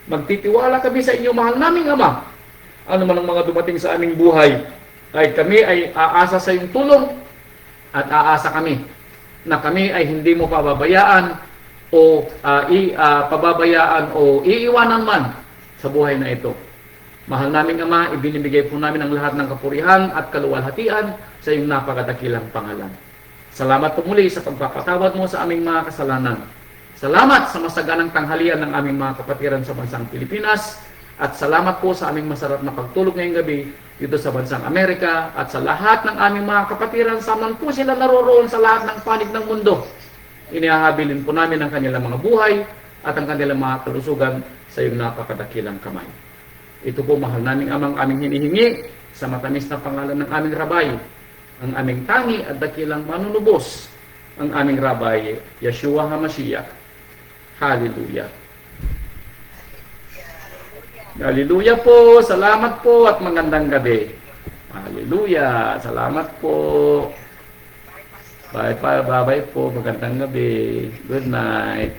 Magtitiwala kami sa inyo, mahal naming Ama. Ano man ang mga dumating sa aming buhay, ay kami ay aasa sa iyong tulong at aasa kami na kami ay hindi mo pababayaan o pababayaan o iiwanan man sa buhay na ito. Mahal naming Ama, ibinibigay po namin ang lahat ng kapurihan at kaluwalhatian sa iyong napakadakilang pangalan. Salamat po muli sa pagpapatawad mo sa aming mga kasalanan. Salamat sa masaganang tanghalian ng aming mga kapatiran sa bansang Pilipinas. At salamat po sa aming masarap na pagtulog ngayong gabi dito sa bansang Amerika at sa lahat ng aming mga kapatiran sa man po sila naroroon sa lahat ng panig ng mundo. Inihahabilin po namin ang kanilang mga buhay at ang kanilang mga kalusugan sa iyong napakadakilang kamay. Ito po, mahal naming Amang, aming hinihingi sa matamis na pangalan ng aming Rabay, ang aming tangi at dakilang manunubos, ang aming Rabay, Yeshua HaMashiach. Hallelujah. Hallelujah po. Salamat po at magandang gabi. Hallelujah. Salamat po. Bye-bye po. Magandang gabi. Good night.